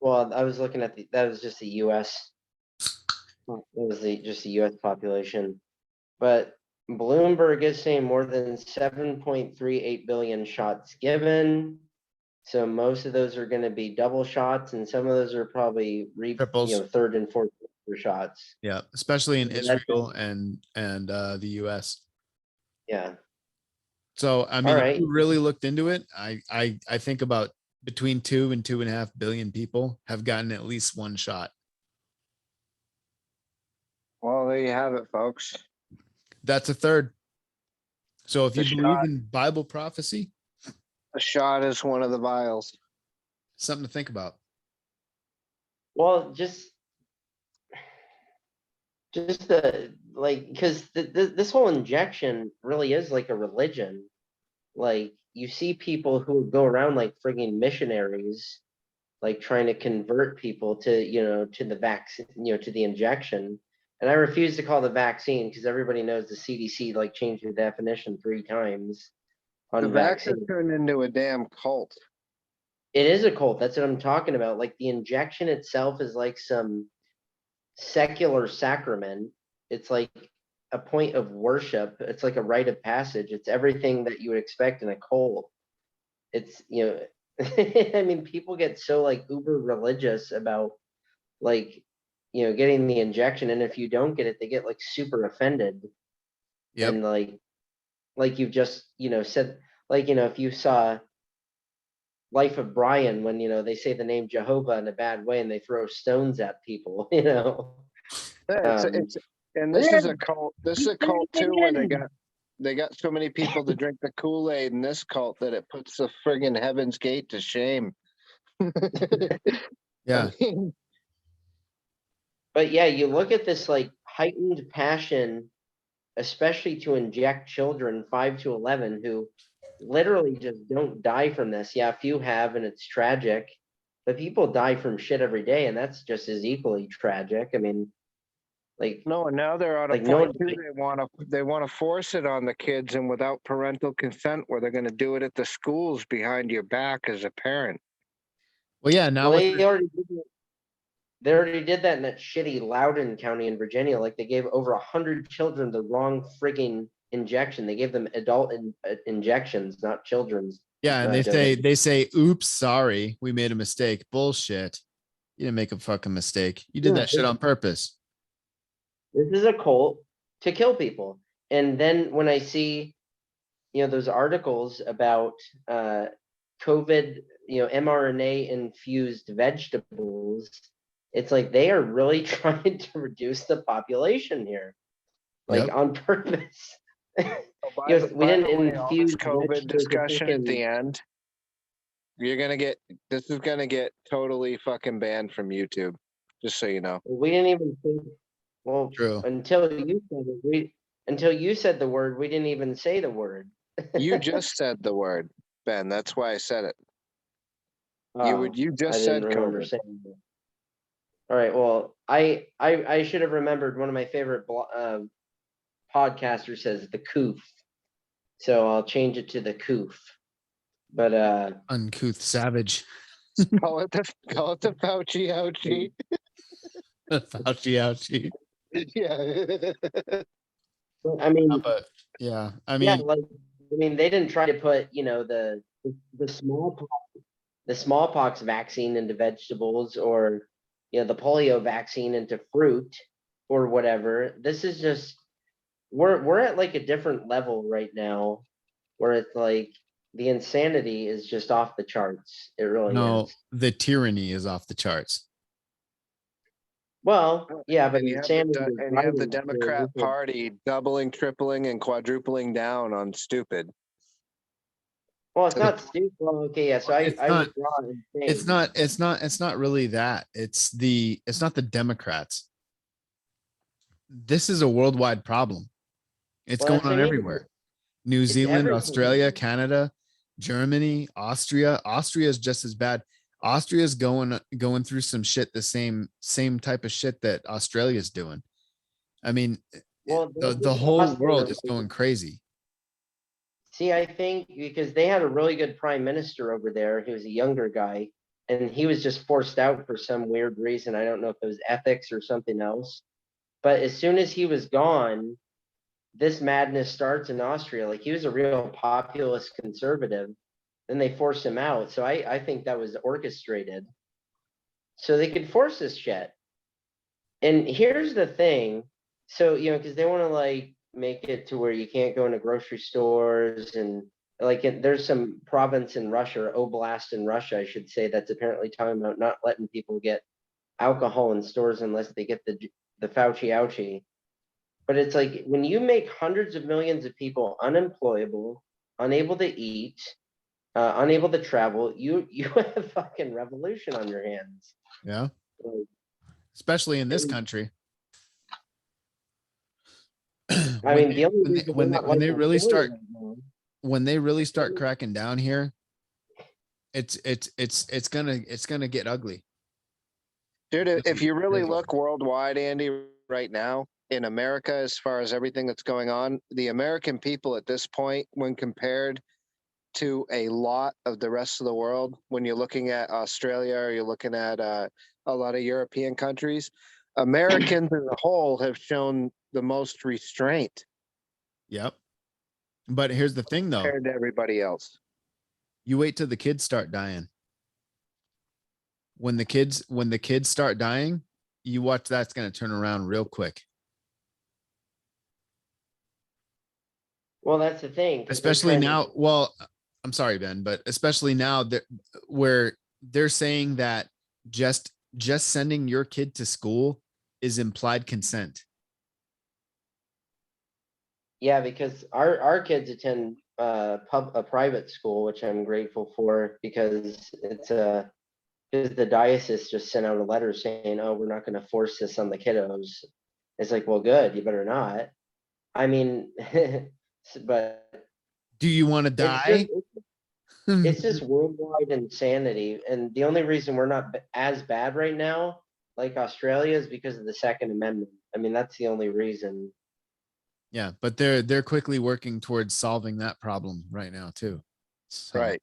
well, I was looking at that was just the US. It was just the US population. But Bloomberg is saying more than 7.38 billion shots given. So most of those are going to be double shots, and some of those are probably Triples. third and fourth shots. Yeah, especially in That's- Israel and the US. Yeah. So I mean, All if right. you really looked into it, I think about between 2 and 2.5 billion people have gotten at least one shot. Well, there you have it, folks. That's a third. So if The you believe shot. in Bible prophecy, A shot is one of the vials. something to think about. Well, just the because this whole injection really is like a religion. Like you see people who go around like frigging missionaries, like trying to convert people to to the vaccine, to the injection. And I refuse to call the vaccine because everybody knows the CDC like changed the definition 3 times on The vaccine vaccine. turned into a damn cult. It is a cult. That's what I'm talking about. Like the injection itself is like some secular sacrament. It's like a point of worship. It's like a rite of passage. It's everything that you would expect in a cult. It's I mean, people get so like uber religious about like getting the injection, and if you don't get it, they get like super offended. Yep. And like you've just, said, like, if you saw Life of Brian, when, they say the name Jehovah in a bad way and they throw stones at people, Yeah, Um, and but this yeah, is a cult. This is a cult too, where they got so many people to drink the Kool-Aid in this cult that it puts the friggin' Heaven's Gate to shame. Yeah. I mean, But yeah, you look at this like heightened passion, especially to inject children 5 to 11 who literally just don't die from this. Yeah, a few have, and it's tragic, but people die from shit every day, and that's just as equally tragic. I mean, like, no, and now they're at a like no point one, too. They want to force it on the kids, and without parental consent, where they're going to do it at the schools behind your back as a parent. Well, yeah. Now well, with they already did that in that shitty Loudoun County in Virginia. Like they gave over 100 children the wrong frigging injection. They gave them adult injections, not children's. yeah, and dosage. they say, "Oops, sorry, we made a mistake." Bullshit. You didn't make a fucking mistake. You did Yeah, that shit on purpose. this is a cult to kill people. And then when I see, those articles about COVID, mRNA infused vegetables, it's like they are really trying to reduce the population here, like Yep. on purpose. Oh, We by didn't the way, all this infuse COVID vegetables with discussion at the fucking- end, this is gonna get totally fucking banned from YouTube. Just so you know. we didn't even think, well, True. until you said it, until you said the word, we didn't even say the word. You just said the word, Ben. That's why I said it. Oh, You I just didn't said remember COVID. saying that. All right, well, I should have remembered one of my favorite podcasters says the coof, so I'll change it to the coof. But Uncouth savage. Call it the Fauci ouchie. Fauci ouchie. Yeah. I mean, But yeah, I yeah, mean, like they didn't try to put the smallpox vaccine into vegetables, or the polio vaccine into fruit or whatever. This is just we're at like a different level right now, where it's like the insanity is just off the charts. It really no, is. the tyranny is off the charts. Well, yeah, but And you insanity is have the driving Democrat it. Party doubling, tripling, and quadrupling down on stupid. Well, it's not stupid. Well, okay, yeah. So It's I not- withdraw insane. It's not really that. It's not the Democrats. This is a worldwide problem. It's Well, going that's what on I mean. everywhere. New Zealand, everything. Australia, Canada, Germany, Austria. Austria is just as bad. Austria is going through some shit, the same type of shit that Australia's doing. I mean, Well, the whole world is going crazy. See, I think because they had a really good prime minister over there. He was a younger guy, and he was just forced out for some weird reason. I don't know if it was ethics or something else. But as soon as he was gone, this madness starts in Austria. Like he was a real populist conservative. Then they forced him out. So I think that was orchestrated. So they could force this shit. And here's the thing. So, because they want to like make it to where you can't go into grocery stores, and like there's some province in Russia, or oblast in Russia, I should say, that's apparently talking about not letting people get alcohol in stores unless they get the Fauci ouchie. But it's like when you make hundreds of millions of people unemployable, unable to eat, unable to travel, you have a fucking revolution on your hands. Yeah. Like, Especially in this country. I mean, the only reason when they're not they like really start right now, when they really start cracking down here, it's gonna get ugly. Dude, if you really look worldwide, Andy, right now in America, as far as everything that's going on, the American people at this point, when compared to a lot of the rest of the world, when you're looking at Australia or you're looking at a lot of European countries, Americans as a whole have shown the most restraint Yep. But here's the thing though. compared to everybody else. You wait till the kids start dying. When the kids start dying, you watch that's going to turn around real quick. Well, that's the thing. 'cause they're Especially trying to- now. Well, I'm sorry, Ben, but especially now that where they're saying that just sending your kid to school is implied consent. Yeah, because our kids attend a private school, which I'm grateful for because because the diocese just sent out a letter saying, "Oh, we're not going to force this on the kiddos." It's like, well, good, you better not. I mean, but Do you want to it's die? just worldwide insanity, and the only reason we're not as bad right now, like Australia, is because of the Second Amendment. I mean, that's the only reason. Yeah, but they're quickly working towards solving that problem right now too. So, Right.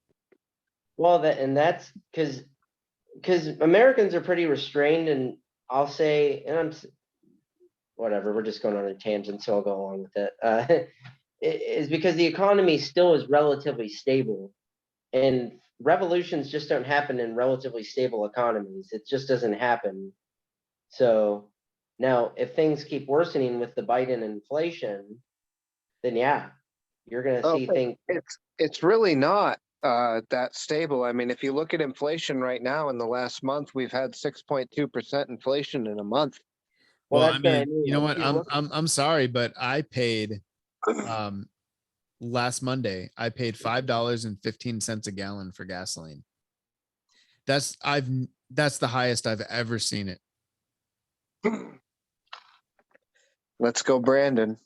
Well, that's because Americans are pretty restrained, and I'll say, and whatever, we're just going on a tangent, so I'll go along with it. Is because the economy still is relatively stable, and revolutions just don't happen in relatively stable economies. It just doesn't happen. So now, if things keep worsening with the Biden inflation, then yeah, you're going to Oh, see things. it's really not that stable. I mean, if you look at inflation right now, in the last month, we've had 6.2% inflation in a month. Well, well, I that's what I mean, mean. you know what? If you look- I'm sorry, but I paid last Monday, I paid $5.15 a gallon for gasoline. That's the highest I've ever seen it. Let's go, Brandon.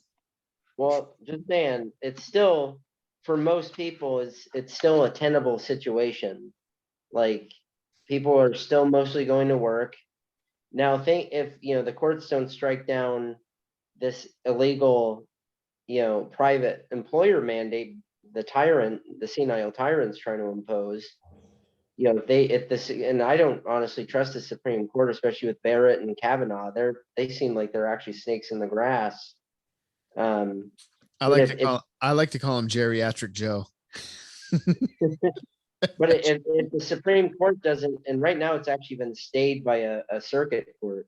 Well, just saying, it's still for most people it's still a tenable situation. Like people are still mostly going to work. Now think if the courts don't strike down this illegal, private employer mandate, the senile tyrant's trying to impose. If this, and I don't honestly trust the Supreme Court, especially with Barrett and Kavanaugh. They seem like they're actually snakes in the grass. I But like if to call him Geriatric Joe. But if the Supreme Court doesn't, and right now it's actually been stayed by a circuit court,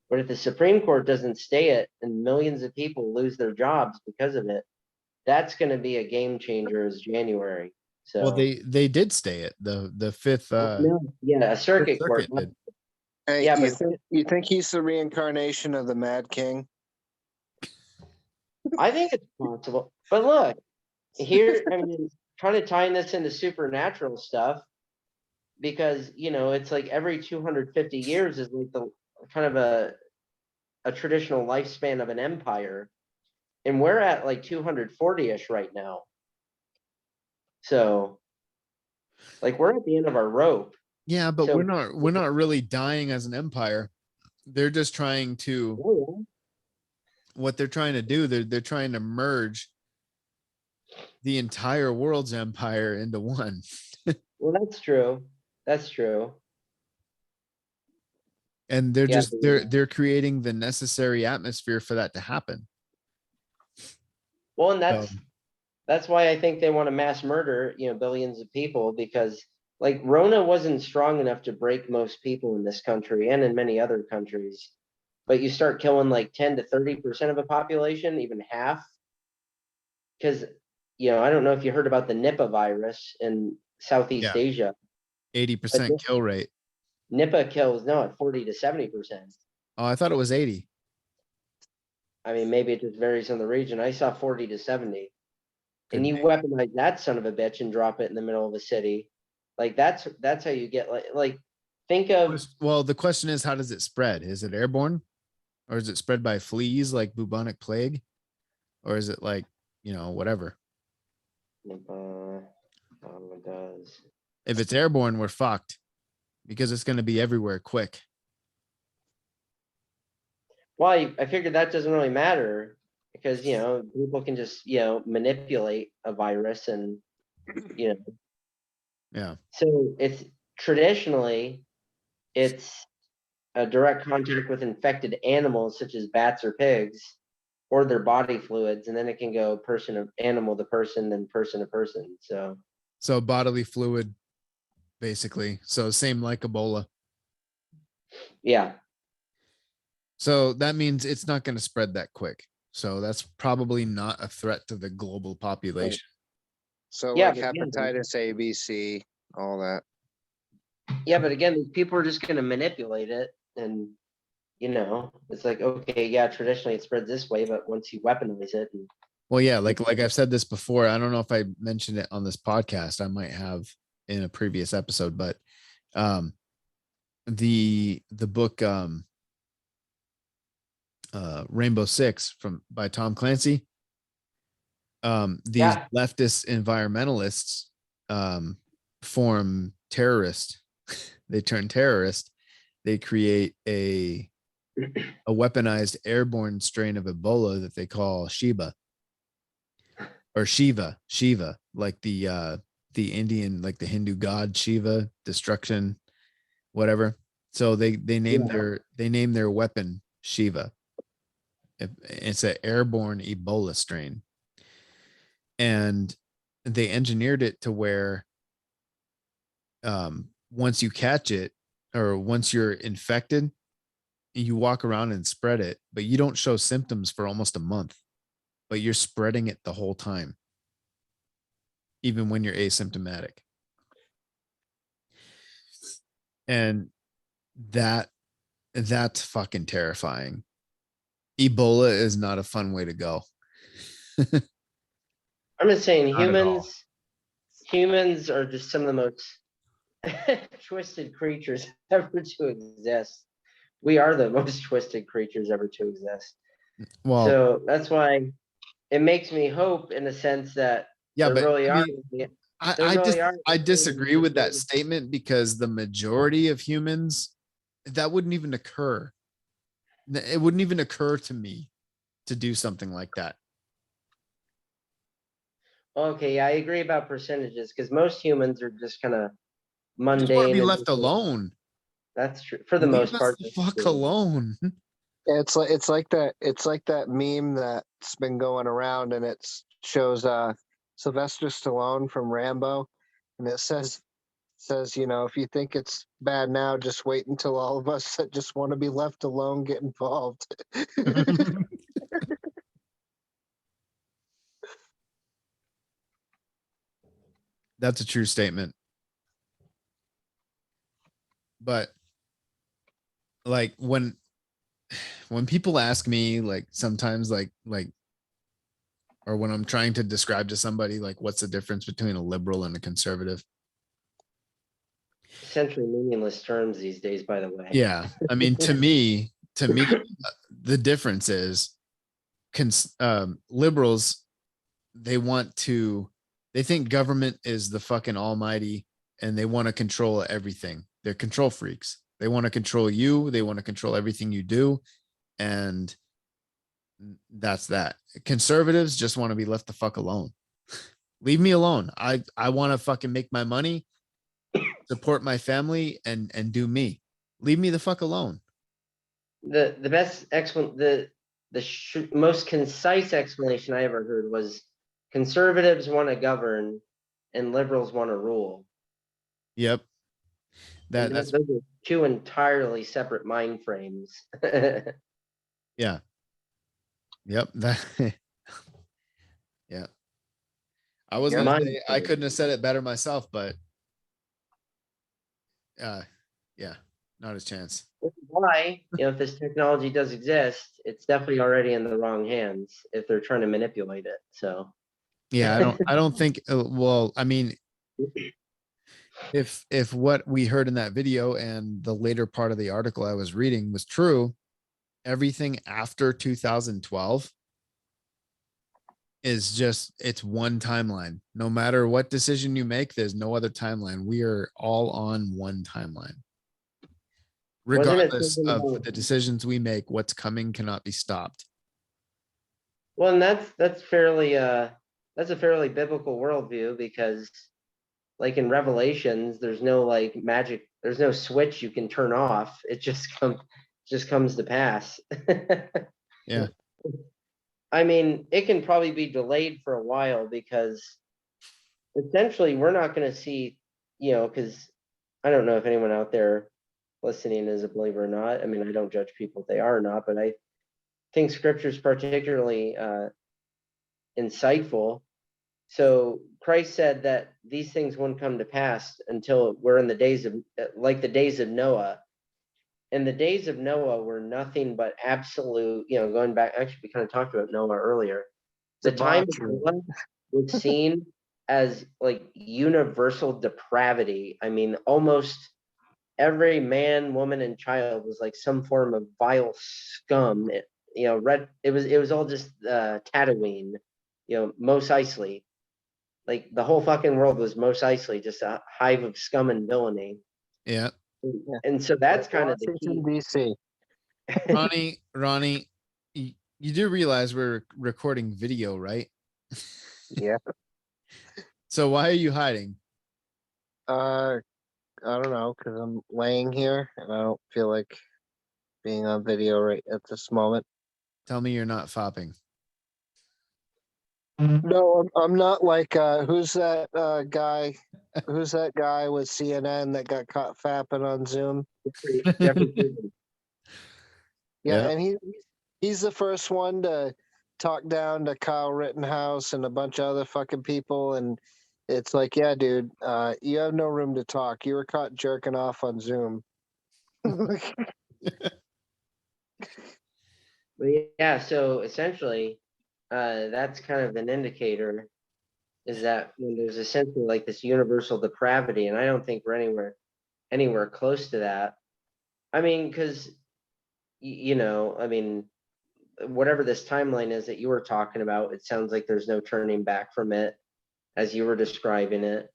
but if the Supreme Court doesn't stay it and millions of people lose their jobs because of it, that's going to be a game changer as January. So, Well, they did stay it. The fifth yeah, a circuit court. circuit did. Hey, Yeah, you think he's the reincarnation of the Mad King? I think it's possible. But look, here, I mean, kind of tying this into supernatural stuff, because it's like every 250 years is like the kind of a traditional lifespan of an empire, and we're at like 240ish right now. So like we're at the end of our rope. Yeah, but So- we're not really dying as an empire. They're just trying to Oh, what they're trying to do. They're trying to merge the entire world's empire into one. well, that's true. That's true. And they're Yeah, just they're creating the necessary atmosphere for that to happen. well, and So, that's why I think they want to mass murder, billions of people, because like Rona wasn't strong enough to break most people in this country and in many other countries. But you start killing like 10 to 30% of a population, even half. Because, I don't know if you heard about the Nipah virus in Southeast Yeah. Asia. 80% kill rate. Nipah kills now at 40 to 70%. Oh, I thought it was 80. I mean, maybe it just varies on the region. I saw 40 to 70. Could And you be. weaponize that son of a bitch and drop it in the middle of a city. Like that's how you get like think of Well, the question is, how does it spread? Is it airborne, or is it spread by fleas like bubonic plague, or is it like whatever? it does. If it's airborne, we're fucked because it's going to be everywhere quick. Well, I figured that doesn't really matter because people can just manipulate a virus and Yeah. so it's traditionally it's a direct contact with infected animals such as bats or pigs or their body fluids, and then it can go animal to person, then person to person. So bodily fluid, basically. So same like Ebola. Yeah. So that means it's not going to spread that quick. So that's probably not a threat to the global population. So Yeah, like but again- hepatitis A, B, C, all that. Yeah, but again, these people are just gonna manipulate it and, you know, it's like, okay, yeah, traditionally it spreads this way, but once you weaponize it and Well, yeah, like I've said this before. I don't know if I mentioned it on this podcast. I might have in a previous episode, but the book Rainbow Six by Tom Clancy. These Yeah. leftist environmentalists form terrorist. They turn terrorist. They create a weaponized airborne strain of Ebola that they call Shiva or Shiva, like the Indian, like the Hindu god Shiva, destruction, whatever. So they name their weapon Shiva. It's an airborne Ebola strain, and they engineered it to where once you catch it or once you're infected, you walk around and spread it, but you don't show symptoms for almost a month, but you're spreading it the whole time, even when you're asymptomatic. And that's fucking terrifying. Ebola is not a fun way to go. I'm just saying Not at all. humans are just some of the most twisted creatures ever to exist. We are the most twisted creatures ever to exist. Well, So that's why it makes me hope in the sense that yeah, there but really I are. mean, There really are. I disagree with that statement because the majority of humans, that wouldn't even occur. It wouldn't even occur to me to do something like that. Okay, yeah, I agree about percentages because most humans are just kind of I just want to mundane be and left alone. that's true for the Leave most us part. the that's fuck true. alone. It's like that meme that's been going around, and it shows Sylvester Stallone from Rambo, and it says, if you think it's bad now, just wait until all of us that just want to be left alone get involved. That's a true statement. But like when people ask me, like sometimes like or when I'm trying to describe to somebody like what's the difference between a liberal and a conservative. Essentially meaningless terms these days, by the way. Yeah. I mean, to me, the difference is liberals, they think government is the fucking almighty and they want to control everything. They're control freaks. They want to control you. They want to control everything you do. And that's that. Conservatives just want to be left the fuck alone. Leave me alone. I want to fucking make my money, support my family, and do me. Leave me the fuck alone. The best most concise explanation I ever heard was conservatives want to govern and liberals want to rule. Yep. And That's those are two entirely separate mind frames. yeah. Yep. That yeah. I was gonna say I couldn't have said it better myself, but yeah, not a chance. Which is why, if this technology does exist, it's definitely already in the wrong hands if they're trying to manipulate it. So Yeah, I don't think well, I mean, if what we heard in that video and the later part of the article I was reading was true, everything after 2012 is just, it's one timeline. No matter what decision you make, there's no other timeline. We are all on one timeline. Regardless of the decisions we make, what's coming cannot be stopped. well, and that's fairly that's a fairly biblical worldview because like in Revelations, there's no like magic, there's no switch you can turn off. It just comes to pass. Yeah. I mean, it can probably be delayed for a while because essentially we're not going to see, because I don't know if anyone out there listening is a believer or not. I mean, I don't judge people if they are or not, but I think scripture is particularly insightful. So Christ said that these things wouldn't come to pass until we're in the days of, like the days of Noah. And the days of Noah were nothing but absolute, going back, actually, we kind of talked about Noah earlier. The time of Debauchery. Noah was seen as like universal depravity. I mean, almost every man, woman, and child was like some form of vile scum. It was all just Tatooine, Mos Eisley. Like the whole fucking world was Mos Eisley, just a hive of scum and villainy. Yeah. And so that's kind of the Washington, key. DC. Ronnie, you do realize we're recording video, right? Yeah. So why are you hiding? I don't know, because I'm laying here and I don't feel like being on video right at this moment. Tell me you're not fopping. No, I'm not like who's that guy? Who's that guy with CNN that got caught fapping on Zoom? Jeffrey Friedman. Yeah, Yeah. and he's the first one to talk down to Kyle Rittenhouse and a bunch of other fucking people, and it's like, yeah, dude, you have no room to talk. You were caught jerking off on Zoom. But yeah, so essentially, that's kind of an indicator, is that when there's essentially like this universal depravity, and I don't think we're anywhere close to that. I mean, because I mean, whatever this timeline is that you were talking about, it sounds like there's no turning back from it, as you were describing it.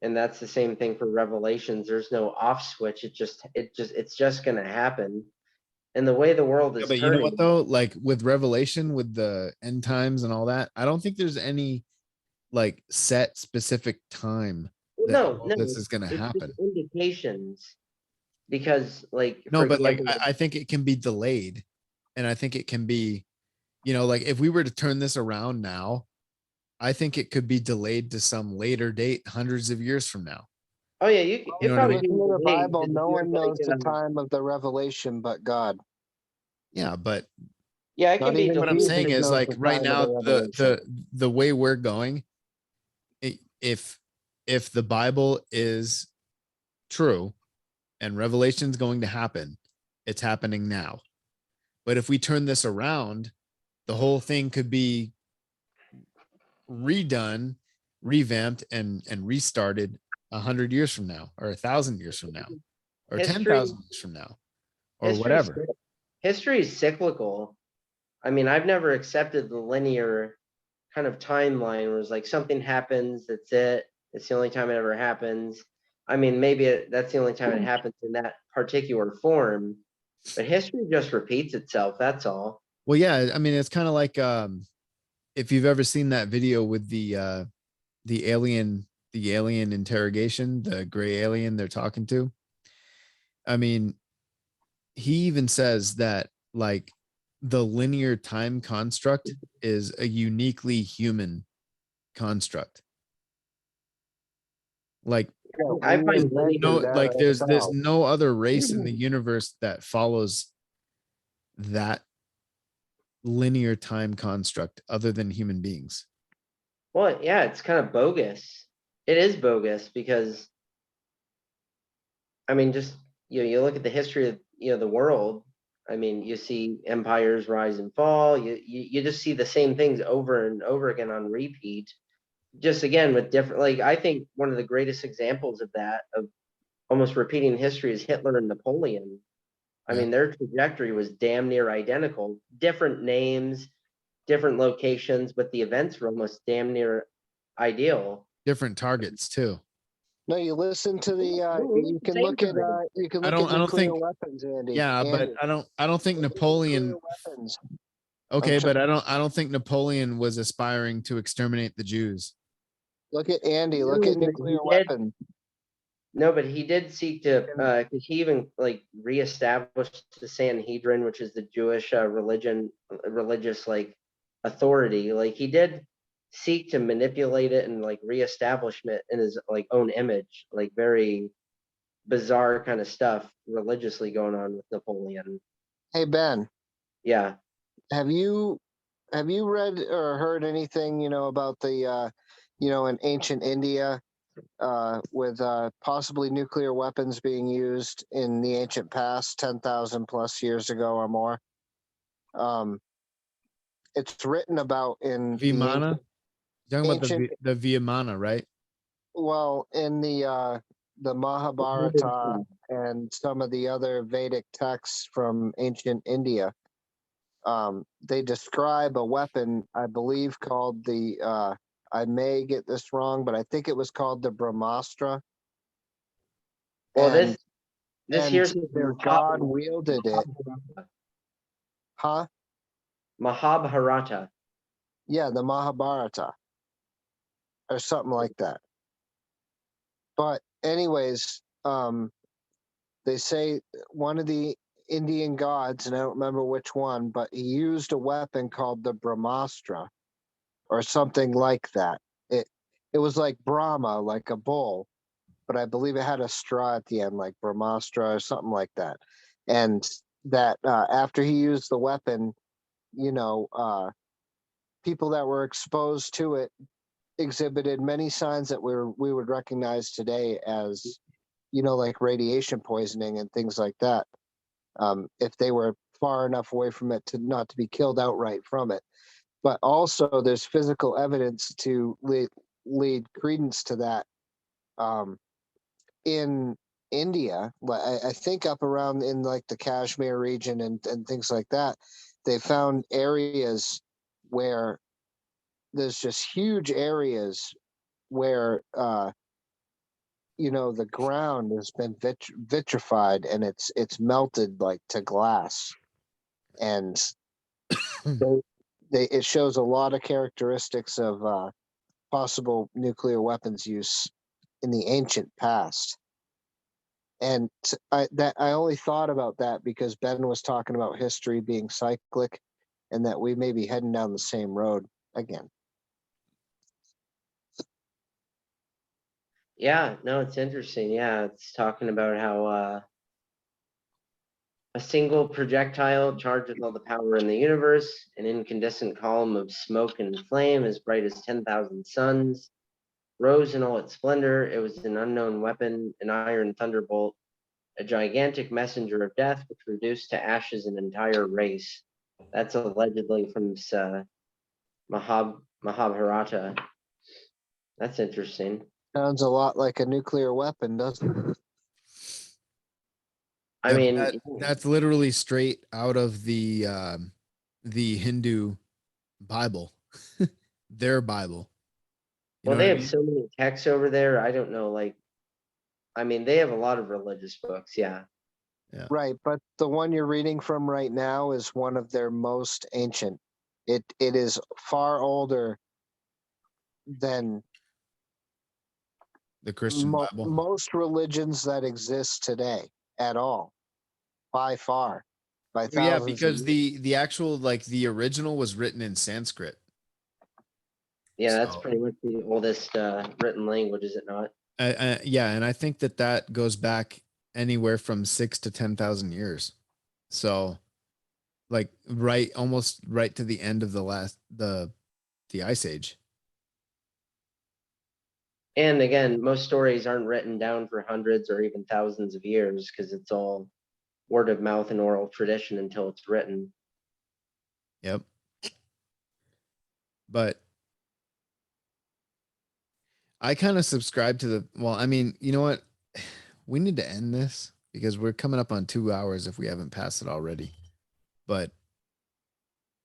And that's the same thing for Revelations. There's no off switch. It's just gonna happen. And the way the world Yeah, is but you know what turning, though? Like with Revelation, with the end times and all that, I don't think there's any like set specific time that no, this is gonna it's happen. just indications. Because, like, No, for but like example, I think it can be delayed. And I think it can be, like if we were to turn this around now, I think it could be delayed to some later date, hundreds of years from now. oh yeah, You it know what I probably mean? Listen to the can be delayed, Bible. 'cause if No you're one knows like, the time of the revelation but God. Yeah, but yeah, it can Not be even what I'm delayed. Jesus saying is knows like the right time of the now, revelation. the way we're going, if the Bible is true and Revelation's going to happen, it's happening now. But if we turn this around, the whole thing could be redone, revamped, and restarted 100 years from now, or 1,000 years from now, or History, 10,000 years from now, or history, whatever. history is cyclical. I mean, I've never accepted the linear kind of timeline where it's like something happens, that's it. It's the only time it ever happens. I mean, maybe that's the only time it happens in that particular form, but history just repeats itself. That's all. Well, yeah, I mean, it's kind of like if you've ever seen that video with the alien interrogation, the gray alien they're talking to. I mean, he even says that like the linear time construct is a uniquely human construct. Like I find no, linear, like there's no other race in the universe that follows that linear time construct other than human beings. well, yeah, it's kind of bogus. It is bogus because, I mean, just you look at the history of the world. I mean, you see empires rise and fall. You just see the same things over and over again on repeat. Just again with different. Like I think one of the greatest examples of that, of almost repeating history, is Hitler and Napoleon. I Yeah. mean, their trajectory was damn near identical. Different names, different locations, but the events were almost damn near ideal. Different targets too. No, you listen to the. You can Same look at. time. You can I look at don't nuclear think. weapons, Andy. Yeah, but Andy, I don't think look at Napoleon. nuclear weapons. Okay, I'm but I don't think Napoleon was aspiring to exterminate the Jews. Look at Andy. No, Look at but nuclear he did. weapons. No, but he did seek to, because he even like reestablished the Sanhedrin, which is the Jewish religious like authority. Like he did seek to manipulate it and like reestablishment in his like own image, like very bizarre kind of stuff religiously going on with Napoleon. Hey, Ben, Yeah. have you read or heard anything, about the, in ancient India, with possibly nuclear weapons being used in the ancient past, 10,000 plus years ago or more? It's written about in the Vimana. You're talking about ancient, the Vimana, right? in the Mahabharata and some of the other Vedic texts from ancient India. They describe a weapon, I believe, called the. I may get this wrong, but I think it was called the Brahmastra. Well, And this and here's their god wielded it, huh? Mahabharata. Yeah, the Mahabharata or something like that. But anyways, they say one of the Indian gods, and I don't remember which one, but he used a weapon called the Brahmastra or something like that. It was like Brahma, like a bull, but I believe it had a straw at the end, like Brahmastra or something like that. And that after he used the weapon, you know, people that were exposed to it exhibited many signs that we would recognize today as, like radiation poisoning and things like that. If they were far enough away from it to not to be killed outright from it. But also, there's physical evidence to lead credence to that. In India, I think up around in like the Kashmir region and things like that, they found areas where there's just huge areas where the ground has been vitrified and it's melted like to glass, and it shows a lot of characteristics of possible nuclear weapons use in the ancient past. And I only thought about that because Ben was talking about history being cyclic, and that we may be heading down the same road again. Yeah, no, it's interesting. Yeah, it's talking about how a single projectile charged with all the power in the universe, an incandescent column of smoke and flame as bright as 10,000 suns, rose in all its splendor. It was an unknown weapon, an iron thunderbolt, a gigantic messenger of death, which reduced to ashes an entire race. That's allegedly from Mahabharata. That's interesting. Sounds a lot like a nuclear weapon, doesn't it? I Yep, mean, that's literally straight out of the Hindu Bible, their Bible. You well, know what they I have mean? so many texts over there. I don't know, like, I mean, they have a lot of religious books. Yeah. Yeah. Right, but the one you're reading from right now is one of their most ancient. It is far older than The Christian Bible. most religions that exist today at all, by far, by Well, yeah, thousands of because years. the actual the original was written in Sanskrit. Yeah, that's So, pretty much the oldest written language, is it not? yeah, and I think that goes back anywhere from 6 to 10,000 years. So, like almost right to the end of the Ice Age. And again, most stories aren't written down for hundreds or even thousands of years because it's all word of mouth and oral tradition until it's written. Yep. But I kind of subscribe to I mean, you know what? We need to end this because we're coming up on 2 hours if we haven't passed it already. But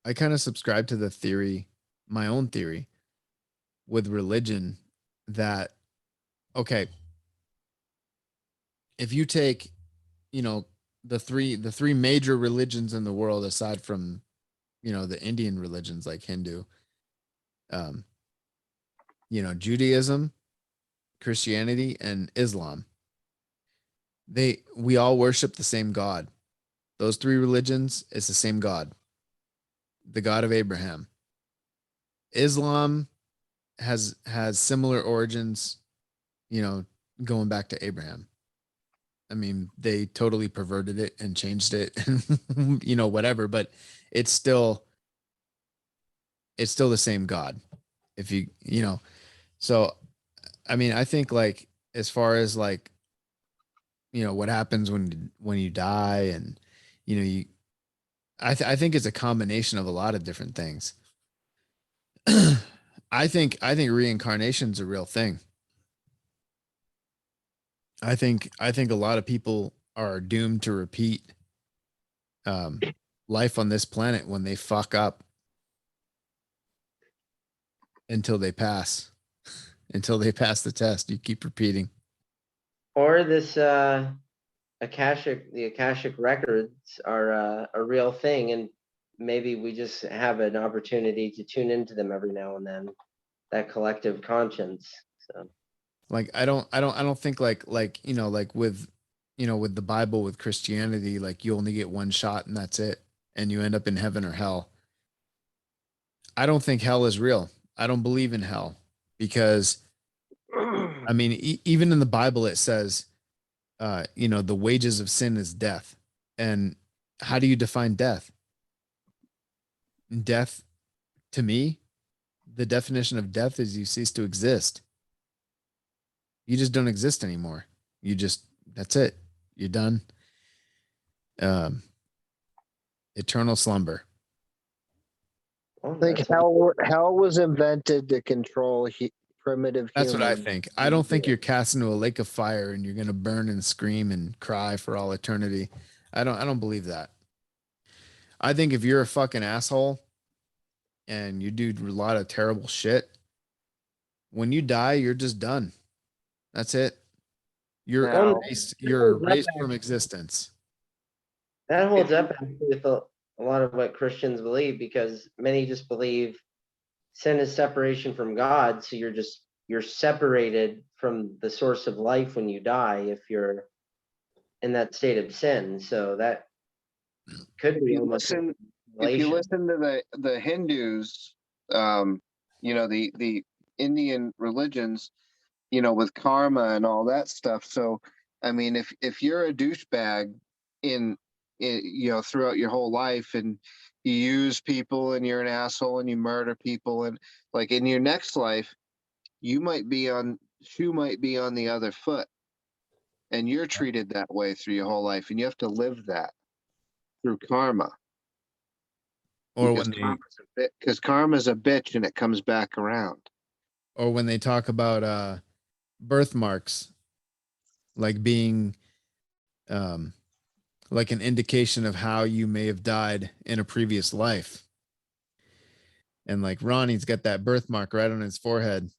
I kind of subscribe to the theory, my own theory with religion that, okay, if you take, you know, the three major religions in the world aside from, the Indian religions like Hindu, um, Judaism, Christianity, and Islam, we all worship the same God. Those three religions is the same God, the God of Abraham. Islam has similar origins, going back to Abraham. I mean, they totally perverted it and changed it and, you know, whatever, but it's still the same God. If you know, so, I mean, I think like, as far as like, you know, what happens when you die and, you know, I think it's a combination of a lot of different things. I think reincarnation's a real thing. I think a lot of people are doomed to repeat um, life on this planet when they fuck up until they pass, until they pass the test. You keep repeating. Or this the Akashic records are a real thing, and maybe we just have an opportunity to tune into them every now and then. That collective conscience. So Like I don't think like you know, like with, you know, with the Bible, with Christianity, like you only get one shot and that's it, and you end up in heaven or hell. I don't think hell is real. I don't believe in hell because, I mean, even in the Bible it says, you know, the wages of sin is death. And how do you define death? Death, to me, the definition of death is you cease to exist. You just don't exist anymore. You just, that's it. You're done. Um, Eternal slumber. well, I think that's hell was invented to control primitive That's what I humans. think. I don't think you're cast into a lake of fire and you're gonna burn and scream and cry for all eternity. I don't believe that. I think if you're a fucking asshole and you do a lot of terrible shit, when you die, you're just done. That's it. You're Now, well, erased. You're erased from existence. that holds up actually with a lot of what Christians believe, because many just believe sin is separation from God. So you're separated from the source of life when you die if you're in that state of sin. So that could if be you almost listen, a if you relation. listen to the Hindus, you know, the Indian religions, you know, with karma and all that stuff. So, I mean, if you're a douchebag in you know, throughout your whole life, and you use people and you're an asshole and you murder people, and like in your next life, shoe might be on the other foot, and you're treated that way through your whole life, and you have to live that through karma, Or when they because karma's a bitch and it comes back around. or when they talk about birthmarks, like being um like an indication of how you may have died in a previous life. And like Ronnie's got that birthmark right on his forehead.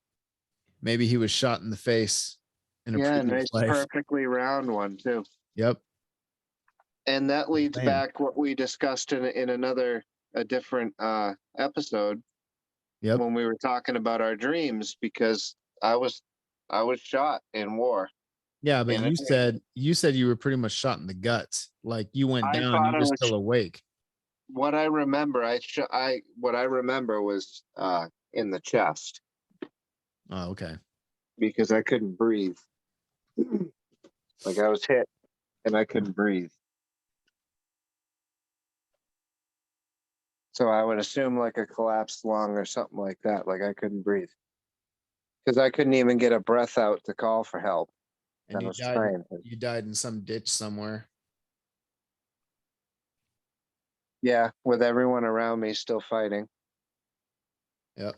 Maybe he was shot in the face in a Yeah, a previous nice life. perfectly round one too. Yep. And that leads Same. back what we discussed in a different episode, Yep. when we were talking about our dreams, because I was I was shot in war. Yeah, but And you said you were pretty much shot in the guts. Like you went I down, thought you I were was still awake. what I remember, what I remember was in the chest, Oh, okay. because I couldn't breathe. Like I was hit and I couldn't breathe. So I would assume like a collapsed lung or something like that. Like I couldn't breathe because I couldn't even get a breath out to call for help. And I was trying to. you died in some ditch somewhere. Yeah, with everyone around me still fighting. Yep.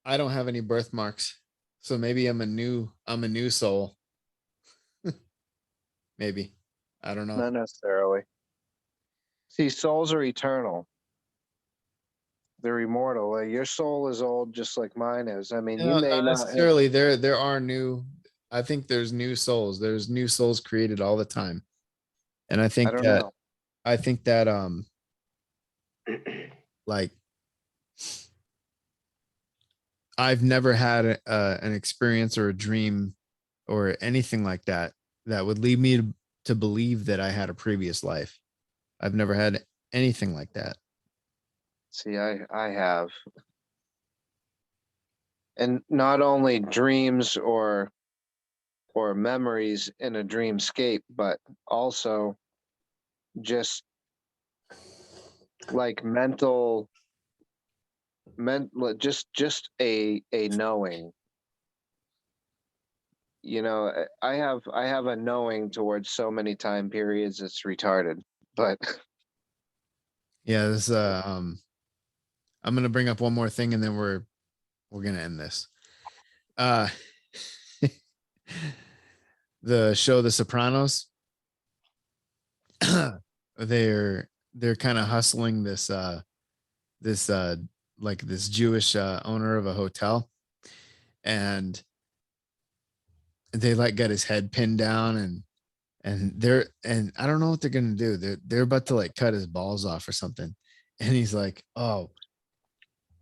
I don't have any birthmarks. So maybe I'm a new soul. Maybe. I don't know. Not necessarily. See, souls are eternal. They're immortal. Your soul is old, just like mine is. I mean, you No, may not not. necessarily. There are new. I think there's new souls. There's new souls created all the time, and I don't know. I think that like I've never had an experience or a dream or anything like that that would lead me to believe that I had a previous life. I've never had anything like that. See, I have, and not only dreams or or memories in a dreamscape, but also just like just a knowing. You know, I have a knowing towards so many time periods, it's retarded. But Yeah, this I'm gonna bring up one more thing and then we're gonna end this. Uh the show The Sopranos, they're kind of hustling this like this Jewish owner of a hotel, and they like got his head pinned down, and I don't know what they're gonna do. They're about to like cut his balls off or something. And he's like, oh,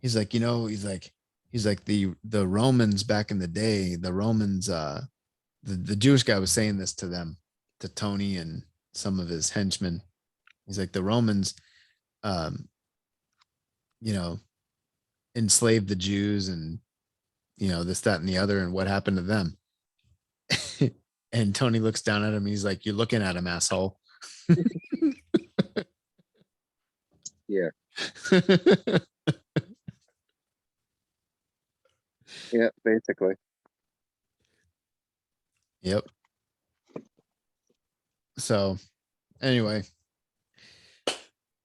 he's like, he's like the Romans back in the day, the Romans, the Jewish guy was saying this to them, to Tony and some of his henchmen. He's like, the Romans, um, you know, enslaved the Jews and, this, that, and the other, and what happened to them. And Tony looks down at him. He's like, you're looking at him, asshole. yeah, yeah, basically. Yep. So anyway,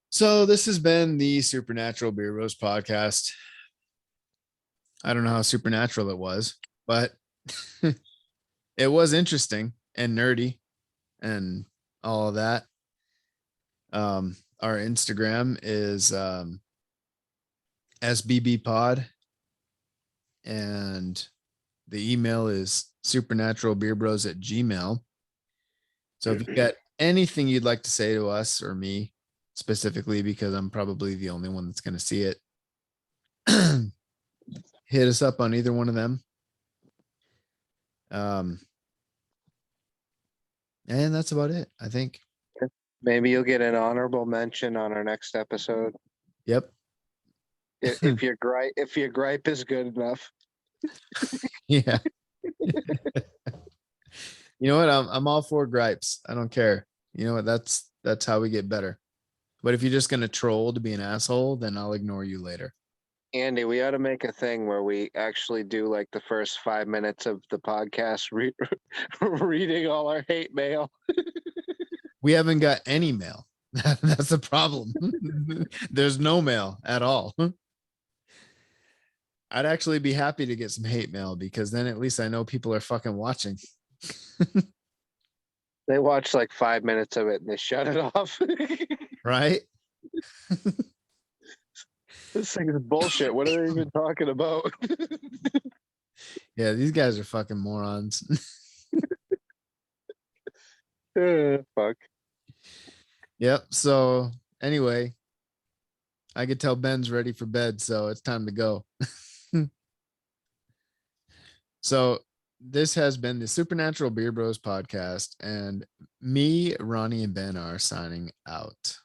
so this has been the Supernatural Beer Rose podcast. I don't know how supernatural it was, but it was interesting and nerdy and all of that. Our Instagram is SBB Pod, and the email is supernaturalbeerbros@gmail. So if you got anything you'd like to say to us or me specifically, because I'm probably the only one that's going to see it, hit us up on either one of them. And that's about it, I think. Maybe you'll get an honorable mention on our next episode. Yep. If your gripe is good enough. Yeah. You know what? I'm all for gripes. I don't care. You know what? That's how we get better. But if you're just gonna troll to be an asshole, then I'll ignore you later. Andy, we ought to make a thing where we actually do like the first 5 minutes of the podcast reading all our hate mail. We haven't got any mail. That's the problem. There's no mail at all. I'd actually be happy to get some hate mail, because then at least I know people are fucking watching. They watch like 5 minutes of it and they shut it off. Right? This thing is bullshit. What are they even talking about? Yeah, these guys are fucking morons. Fuck. Yep. So anyway, I could tell Ben's ready for bed, so it's time to go. So this has been the Supernatural Beer Bros podcast, and me, Ronnie, and Ben are signing out.